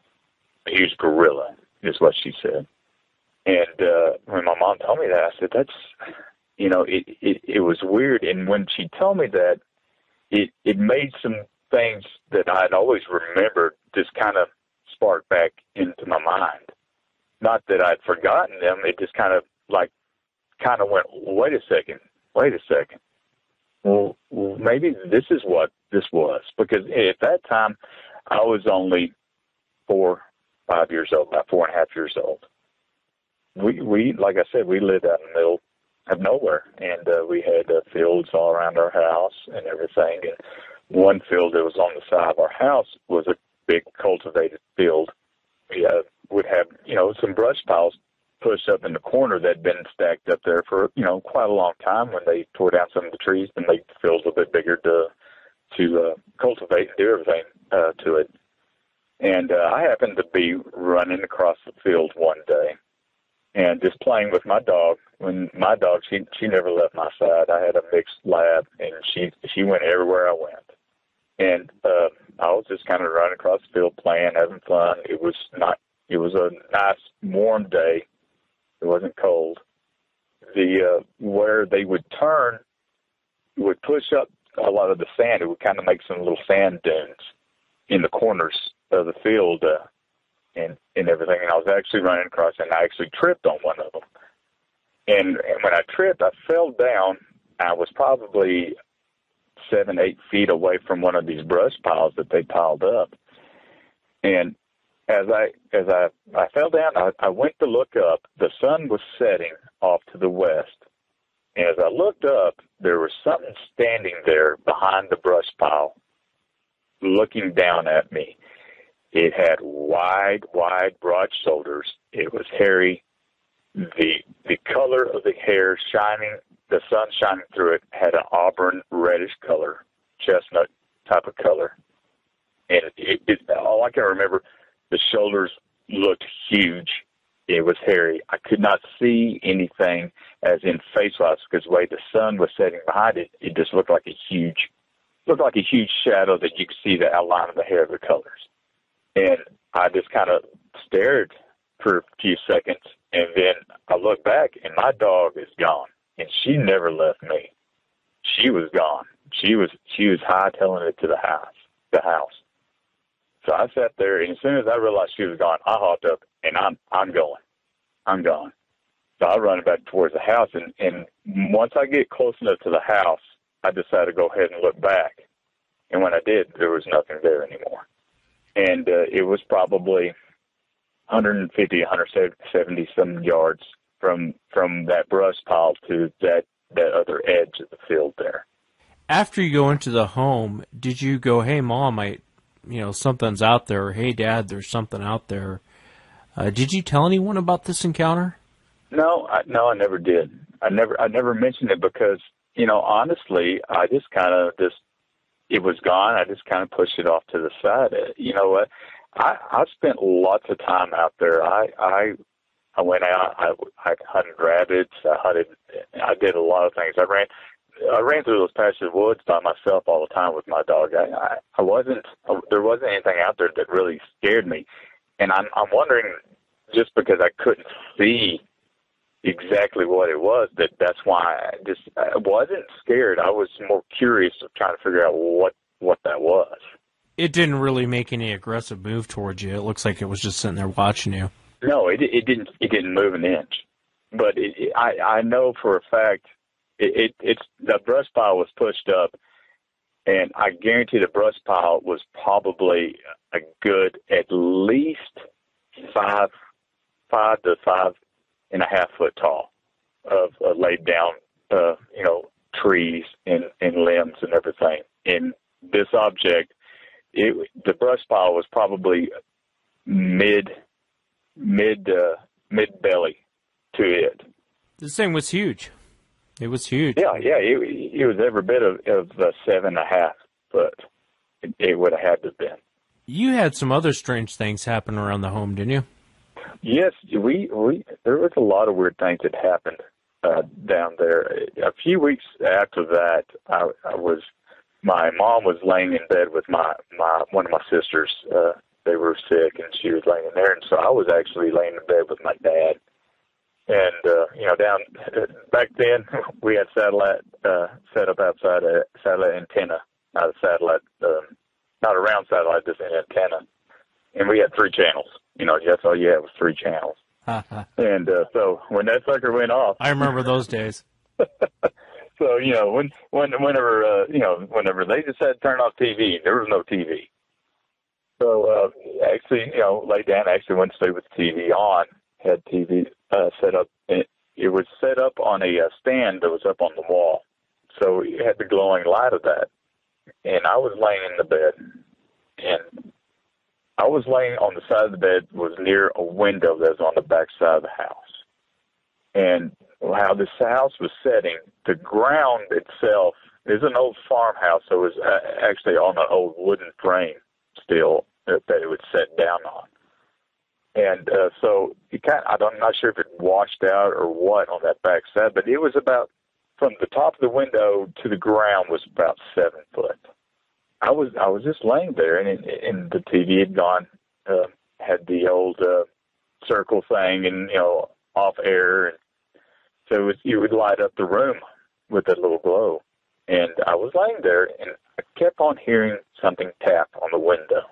a huge gorilla, is what she said. And when my mom told me that, I said, it was weird. And when she told me that, it made some things that I'd always remembered just kind of spark back into my mind. Not that I'd forgotten them. It just kind of went, wait a second. Well, maybe this is what this was. Because at that time, I was only 4, 5 years old, about 4.5 years old. We like I said, we lived out in the middle of nowhere, and we had fields all around our house and everything. And one field that was on the side of our house was a big cultivated field. We would have, some brush piles pushed up in the corner that had been stacked up there for, quite a long time. When they tore down some of the trees and made the fields a little bit bigger to cultivate and do everything to it. And I happened to be running across the field one day and just playing with my dog. When my dog, she never left my side. I had a mixed lab, and she went everywhere I went. And I was just kind of running across the field, playing, having fun. It was a nice, warm day. It wasn't cold. Where they would turn, would push up a lot of the sand. It would kind of make some little sand dunes in the corners of the field and everything. And I was actually running across, and I actually tripped on one of them. And when I tripped, I fell down. I was probably 7, 8 feet away from one of these brush piles that they piled up. And as I fell down, I went to look up. The sun was setting off to the west. And as I looked up, there was something standing there behind the brush pile, looking down at me. It had wide, broad shoulders. It was hairy. The color of the hair shining, the sun shining through it, had an auburn reddish color, chestnut type of color. And all I can remember, the shoulders looked huge. It was hairy. I could not see anything as in face-wise because the way the sun was setting behind it, it just looked like a huge shadow that you could see the outline of the hair of the colors. And I just kind of stared for a few seconds, and then I looked back, and my dog is gone, and she never left me. She was gone. She was hightailing it to the house. So I sat there, and as soon as I realized she was gone, I hopped up, and I'm going. So I run back towards the house, and once I get close enough to the house, I decided to go ahead and look back. And when I did, there was nothing there anymore. And it was probably 150, 170 some yards from that brush pile to that other edge of the field there. After you go into the home, did you go, hey, Mom, something's out there, or hey, Dad, there's something out there? Did you tell anyone about this encounter? No, I never did. I never mentioned it because, honestly, I just kind of it was gone. I just kind of pushed it off to the side. You know what? I spent lots of time out there. I went out. I hunted rabbits. I did a lot of things. I ran through those patches of woods by myself all the time with my dog. There wasn't anything out there that really scared me. And I'm wondering, just because I couldn't see exactly what it was, that's why I wasn't scared. I was more curious of trying to figure out what that was. It didn't really make any aggressive move towards you. It looks like it was just sitting there watching you. No, it didn't. It didn't move an inch. But I know for a fact it's the brush pile was pushed up, and I guarantee the brush pile was probably a good at least 5 to 5.5 foot tall of laid down, trees and limbs and everything. And this object, the brush pile was probably mid belly to it. This thing was huge. It was huge. Yeah. It was every bit of 7.5 foot. It would have had to have been. You had some other strange things happen around the home, didn't you? Yes, there was a lot of weird things that happened down there. A few weeks after that, my mom was laying in bed with one of my sisters. They were sick, and she was laying in there, and so I was actually laying in bed with my dad. down back then we had satellite set up outside a satellite antenna, not a satellite, not a round satellite, just an antenna. And we had 3 channels. That's all you had was 3 channels. And so when that sucker went off, I remember those days. So whenever they decided to turn off TV, there was no TV. So actually, laid down. Actually went to sleep with the TV on. Had TV set up. It was set up on a stand that was up on the wall, so it had the glowing light of that. And I was laying in the bed, and I was laying on the side of the bed was near a window that was on the back side of the house. And how this house was setting, the ground itself is an old farmhouse, so it was actually on an old wooden frame still that it would set down on. And so I'm not sure if it washed out or what on that back side, but it was about, from the top of the window to the ground was about 7 foot. I was just laying there, and the TV had gone, had the old circle thing, and off air, and so it would light up the room with a little glow. And I was laying there, and I kept on hearing something tap on the window,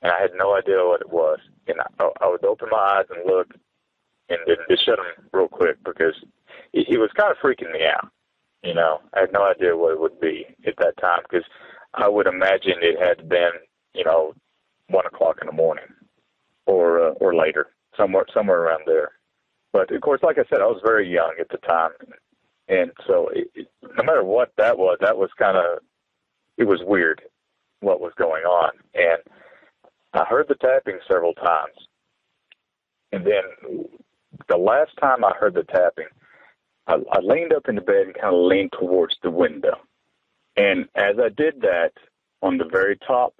and I had no idea what it was. And I would open my eyes and look, and then just shut them real quick because it was kind of freaking me out. I had no idea what it would be at that time because I would imagine it had been, 1 o'clock in the morning or later, somewhere around there. But of course, like I said, I was very young at the time, and so no matter what that was it was weird what was going on. And I heard the tapping several times, and then the last time I heard the tapping, I leaned up in the bed and kind of leaned towards the window. And as I did that, on the very top,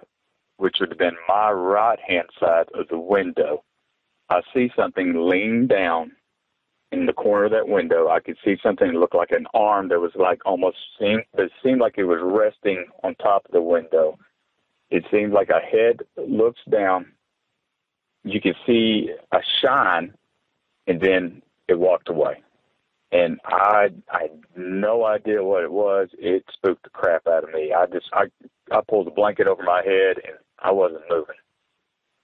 which would have been my right-hand side of the window, I see something lean down in the corner of that window. I could see something that looked like an arm that was like it seemed like it was resting on top of the window. It seemed like a head looks down. You could see a shine, and then it walked away. And I had no idea what it was. It spooked the crap out of me. I pulled a blanket over my head, and I wasn't moving.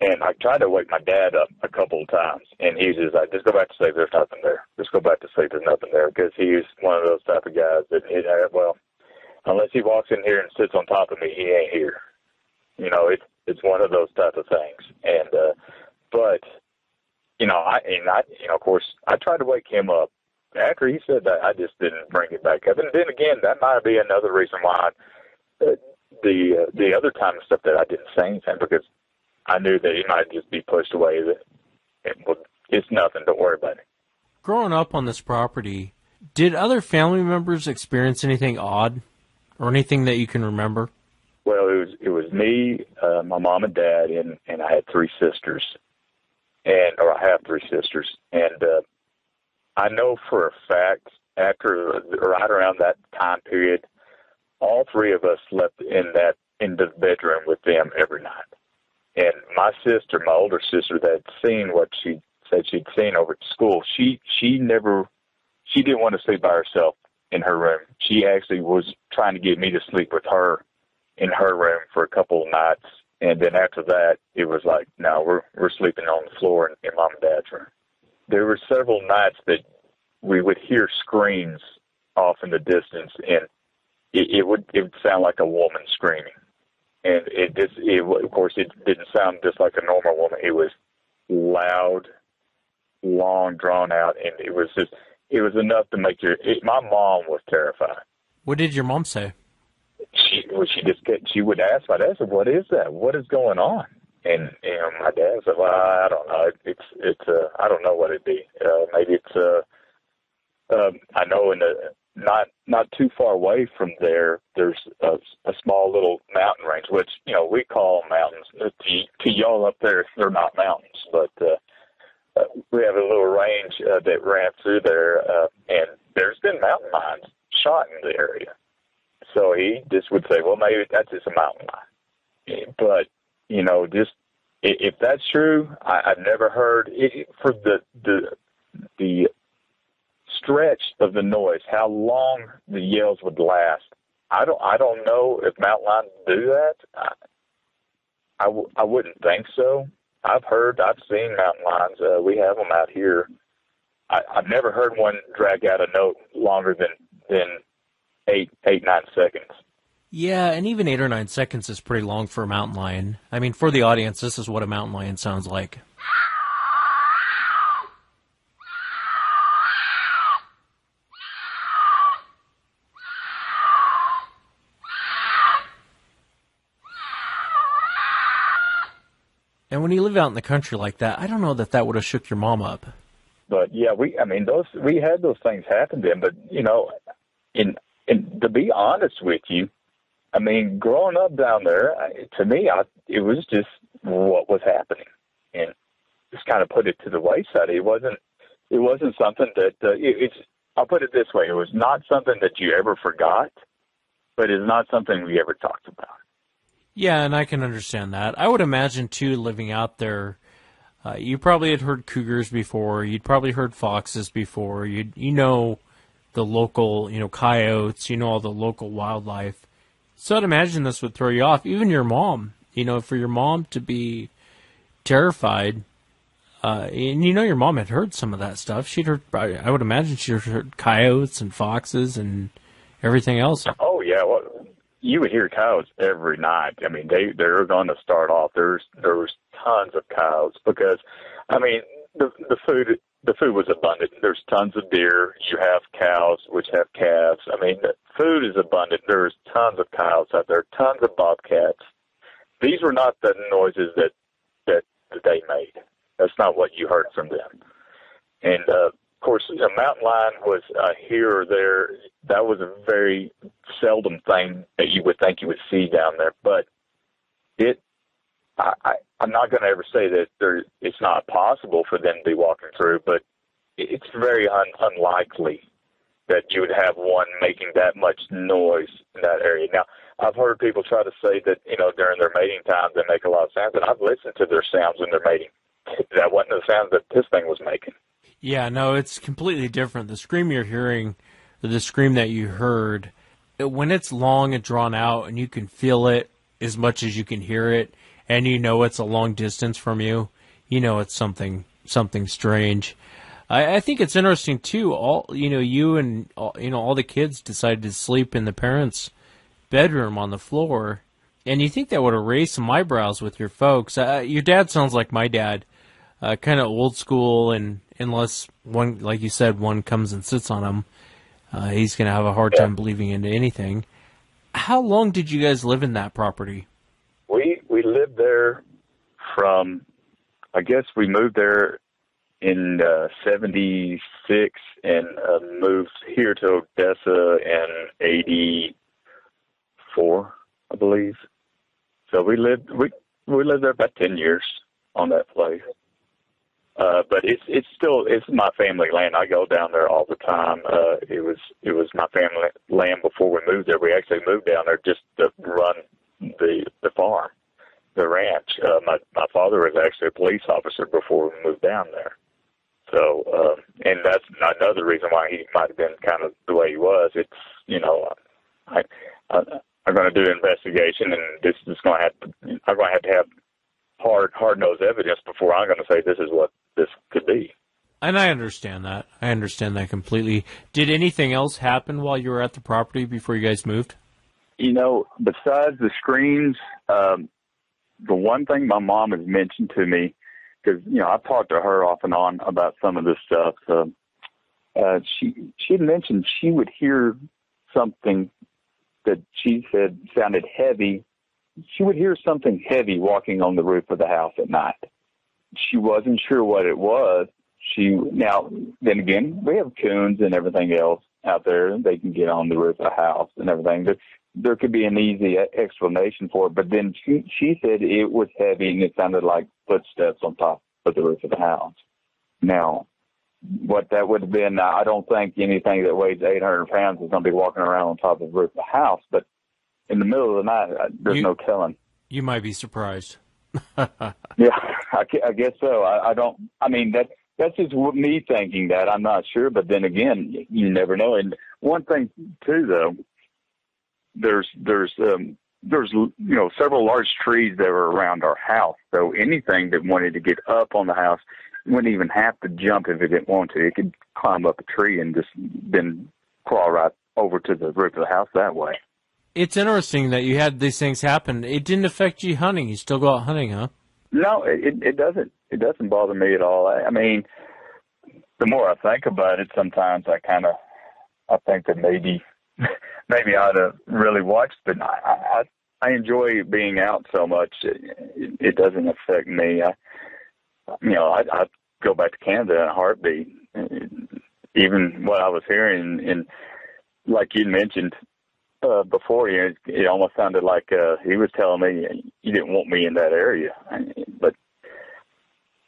And I tried to wake my dad up a couple of times, and he was just like, just go back to sleep, there's nothing there. Just go back to sleep, there's nothing there, because he was one of those type of guys that, unless he walks in here and sits on top of me, he ain't here. It's one of those type of things. And, of course, I tried to wake him up. After he said that, I just didn't bring it back up. And then again, that might be another reason why the other time and stuff that I didn't say anything, because I knew that he might just be pushed away. It's nothing. Don't worry about it. Growing up on this property, did other family members experience anything odd or anything that you can remember? Well, it was me, my mom and dad, and I had 3 sisters, or I have 3 sisters, and I know for a fact right around that time period, all 3 of us slept in the bedroom with them every night. And my older sister that had seen what she said she'd seen over at school, she didn't want to sleep by herself in her room. She actually was trying to get me to sleep with her in her room for a couple of nights. And then after that, it was like, no, we're sleeping on the floor in Mom and Dad's room. There were several nights that we would hear screams off in the distance, and it would sound like a woman screaming. And of course, it didn't sound just like a normal woman. It was loud, long, drawn out, and it was enough to make my mom was terrified. What did your mom say? She would ask my dad, I said, what is that? What is going on? And my dad said, well, I don't know. It's I don't know what it'd be. Maybe it's I know not too far away from there's a small little mountain range, which we call mountains. To y'all up there, they're not mountains, but we have a little range that ran through there, and there's been mountain lions shot in the area. So he just would say, well, maybe that's just a mountain lion. But just if that's true, I've never heard it, for the stretch of the noise, how long the yells would last. I don't know if mountain lions do that. I wouldn't think so. I've seen mountain lions. We have them out here. I've never heard one drag out a note longer than 9 seconds. Yeah, and even 8 or 9 seconds is pretty long for a mountain lion. I mean, for the audience, this is what a mountain lion sounds like. And when you live out in the country like that, I don't know that would have shook your mom up. But yeah, we had those things happen then. But and to be honest with you, I mean, growing up down there, to me, it was just what was happening, and just kind of put it to the wayside. It wasn't something that I'll put it this way: it was not something that you ever forgot, but it's not something we ever talked about. Yeah, and I can understand that. I would imagine, too, living out there, you probably had heard cougars before. You'd probably heard foxes before. You know the local, coyotes. You know all the local wildlife. So I'd imagine this would throw you off. Even your mom, for your mom to be terrified. And your mom had heard some of that stuff. She'd heard, I would imagine she'd heard coyotes and foxes and everything else. Oh, yeah, well, you would hear coyotes every night. I mean, they were going to start off. There was tons of coyotes because, I mean, the food was abundant. There's tons of deer. You have cows, which have calves. I mean, the food is abundant. There's tons of coyotes out there, tons of bobcats. These were not the noises that they made. That's not what you heard from them. And of course, a mountain lion was here or there. That was a very seldom thing that you would think you would see down there. But I'm not going to ever say that it's not possible for them to be walking through, but it's very unlikely that you would have one making that much noise in that area. Now, I've heard people try to say that, during their mating time, they make a lot of sounds, and I've listened to their sounds when they're mating. That wasn't the sound that this thing was making. Yeah, no, it's completely different. The scream you're hearing, the scream that you heard, when it's long and drawn out and you can feel it as much as you can hear it, and it's a long distance from you, it's something strange. I think it's interesting too. You and all the kids decided to sleep in the parents' bedroom on the floor, and you think that would have raised some eyebrows with your folks. Your dad sounds like my dad, kind of old school, and unless one, like you said, one comes and sits on him, he's going to have a hard time believing into anything. How long did you guys live in that property? We lived there from, I guess we moved there in 76 and moved here to Odessa in 84, I believe. So we lived there about 10 years on that place. But it's my family land. I go down there all the time. It was my family land before we moved there. We actually moved down there just to run the farm, the ranch. My father was actually a police officer before we moved down there. So, and that's not another reason why he might have been kind of the way he was. It's, I'm going to do an investigation, and this is going to I'm going to have hard-nosed evidence before I'm going to say this is what this could be. And I understand that. I understand that completely. Did anything else happen while you were at the property before you guys moved? Besides the screams, the one thing my mom has mentioned to me, because, I've talked to her off and on about some of this stuff. She had mentioned she would hear something that she said sounded heavy. She would hear something heavy walking on the roof of the house at night. She wasn't sure what it was. Now, then again, we have coons and everything else out there. They can get on the roof of the house and everything. There could be an easy explanation for it. But then she said it was heavy and it sounded like footsteps on top of the roof of the house. Now, what that would have been, I don't think anything that weighs 800 pounds is going to be walking around on top of the roof of the house. But in the middle of the night, there's no telling. You might be surprised. Yeah, I guess so. that's just me thinking that. I'm not sure, but then again, you never know. And one thing too, though, there's several large trees that were around our house. So anything that wanted to get up on the house wouldn't even have to jump if it didn't want to. It could climb up a tree and just then crawl right over to the roof of the house that way. It's interesting that you had these things happen. It didn't affect you hunting. You still go out hunting, huh? No, it doesn't. It doesn't bother me at all. I mean, the more I think about it, sometimes I think that maybe I ought to really watch, but I enjoy being out so much. It doesn't affect me. I'd go back to Canada in a heartbeat. Even what I was hearing, and like you mentioned before, it almost sounded like he was telling me you didn't want me in that area. But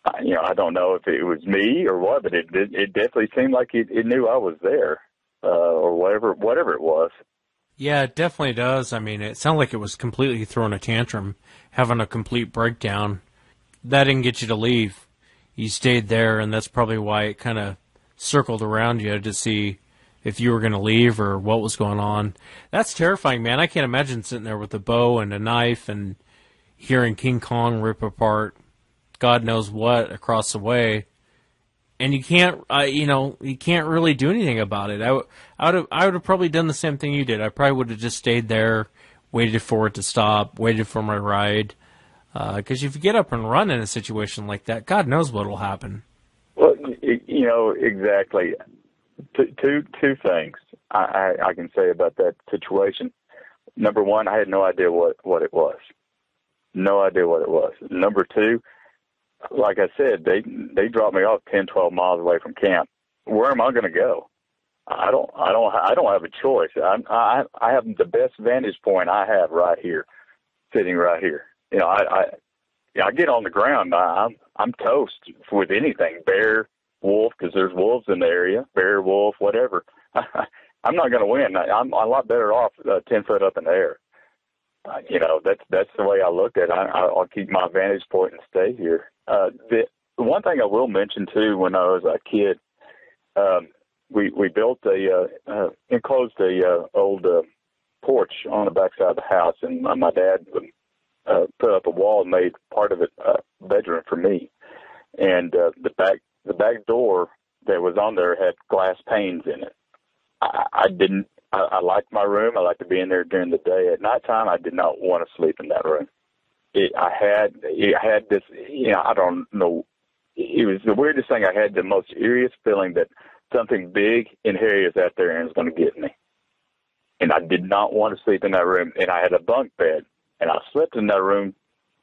I don't know if it was me or what, but it definitely seemed like it knew I was there, or whatever it was. Yeah, it definitely does. I mean, it sounded like it was completely throwing a tantrum, having a complete breakdown. That didn't get you to leave. You stayed there, and that's probably why it kind of circled around you to see if you were going to leave or what was going on. That's terrifying, man. I can't imagine sitting there with a bow and a knife and hearing King Kong rip apart God knows what across the way, and you can't, you can't really do anything about it. I would have probably done the same thing you did. I probably would have just stayed there, waited for it to stop, waited for my ride. Because if you get up and run in a situation like that, God knows what will happen. Well, exactly. Two things I can say about that situation. Number one, I had no idea what it was. No idea what it was. Number two, like I said, they dropped me off 10, 12 miles away from camp. Where am I going to go? I don't have a choice. I have the best vantage point I have right here, sitting right here. I get on the ground. I'm toast with anything, bear, wolf, because there's wolves in the area, bear, wolf, whatever. I'm not going to win. I'm a lot better off 10 foot up in the air. That's the way I look at it. I'll keep my vantage point and stay here. The one thing I will mention too, when I was a kid, we built enclosed a old porch on the backside of the house, and my dad put up a wall and made part of it a bedroom for me. And the back door that was on there had glass panes in it. I liked my room. I liked to be in there during the day. At nighttime, I did not want to sleep in that room. I had this, I don't know. It was the weirdest thing. I had the most eerie feeling that something big and hairy is out there and is going to get me. And I did not want to sleep in that room. And I had a bunk bed, and I slept in that room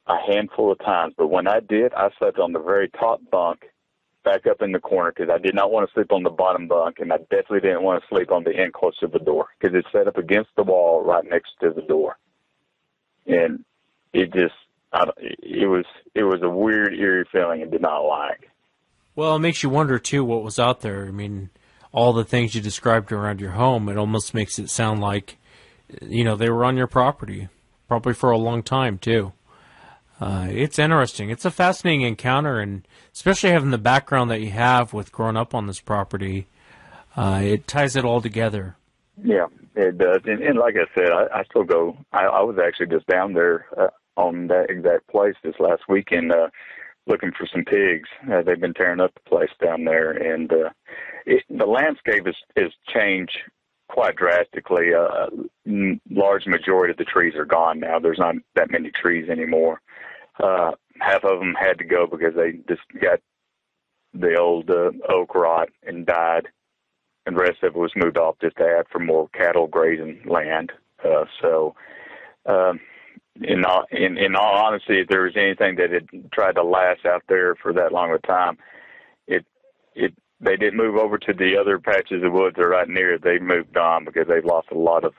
a handful of times. But when I did, I slept on the very top bunk, back up in the corner, because I did not want to sleep on the bottom bunk, and I definitely didn't want to sleep on the end close to the door, because it's set up against the wall right next to the door. And it was a weird, eerie feeling I did not like. Well, it makes you wonder, too, what was out there. I mean, all the things you described around your home, it almost makes it sound like, they were on your property, probably for a long time, too. It's interesting. It's a fascinating encounter, and especially having the background that you have with growing up on this property, it ties it all together. Yeah, it does. And like I said, I still go. I was actually just down there on that exact place this last weekend looking for some pigs. They've been tearing up the place down there, and the landscape has changed quite drastically. Large majority of the trees are gone now. There's not that many trees anymore. Half of them had to go because they just got the old oak rot and died, and the rest of it was moved off just to add for more cattle grazing land. In all honesty, if there was anything that had tried to last out there for that long a time, they didn't move over to the other patches of woods that are right near it. They moved on because they've lost a lot of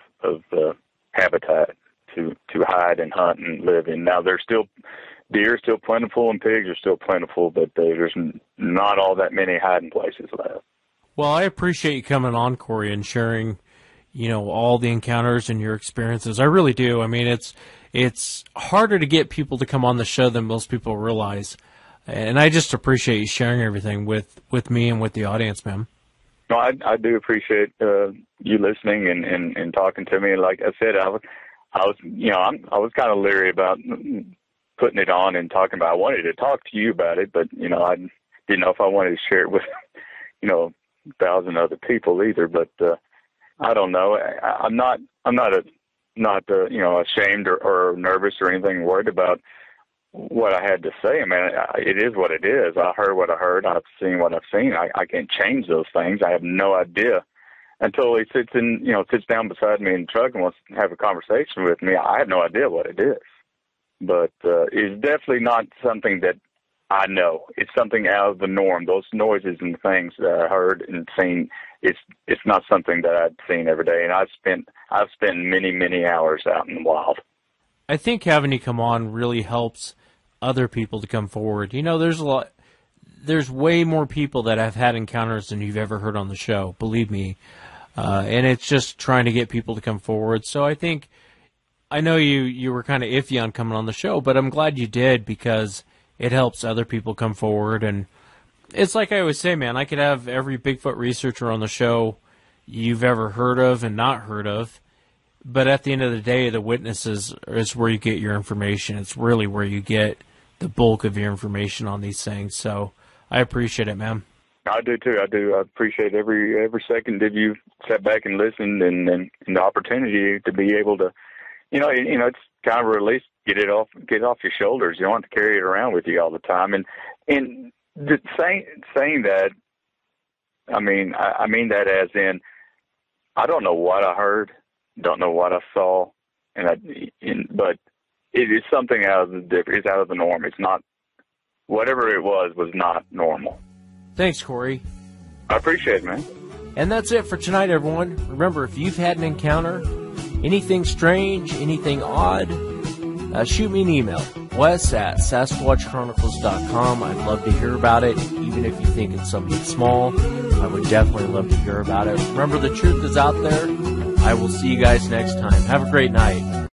habitat to hide and hunt and live in. Now deer are still plentiful and pigs are still plentiful, but there's not all that many hiding places left. Well, I appreciate you coming on, Corey, and sharing, all the encounters and your experiences. I really do. I mean, it's harder to get people to come on the show than most people realize. And I just appreciate you sharing everything with me and with the audience, man. No, I do appreciate you listening and talking to me. Like I said, I was kind of leery about putting it on and talking about. I wanted to talk to you about it, but I didn't know if I wanted to share it with 1,000 other people either. But I don't know. I'm not ashamed or nervous or anything, worried about what I had to say. I mean, it is what it is. I heard what I heard. I've seen what I've seen. I can't change those things. I have no idea until he sits down beside me in the truck and wants to have a conversation with me. I have no idea what it is, but it's definitely not something that I know. It's something out of the norm. Those noises and things that I heard and seen, it's not something that I've seen every day. And I've spent many, many hours out in the wild. I think having you come on really helps other people to come forward. There's way more people that have had encounters than you've ever heard on the show, believe me. And it's just trying to get people to come forward. So I know you were kind of iffy on coming on the show, but I'm glad you did, because it helps other people come forward. And it's like I always say, man, I could have every Bigfoot researcher on the show you've ever heard of and not heard of, but at the end of the day, the witnesses is where you get your information. It's really where you get the bulk of your information on these things. So I appreciate it, man. I do too. I do. I appreciate every second that you sat back and listened, and the opportunity to be able to, it's kind of a release. Get it off your shoulders. You don't have to carry it around with you all the time. And saying that, I mean that as in, I don't know what I heard, don't know what I saw, but it is something out of the different. It's out of the norm. It's not, whatever it was not normal. Thanks, Corey. I appreciate it, man. And that's it for tonight, everyone. Remember, if you've had an encounter, anything strange, anything odd, shoot me an email. Wes@SasquatchChronicles.com. I'd love to hear about it. Even if you think it's something small, I would definitely love to hear about it. Remember, the truth is out there. I will see you guys next time. Have a great night.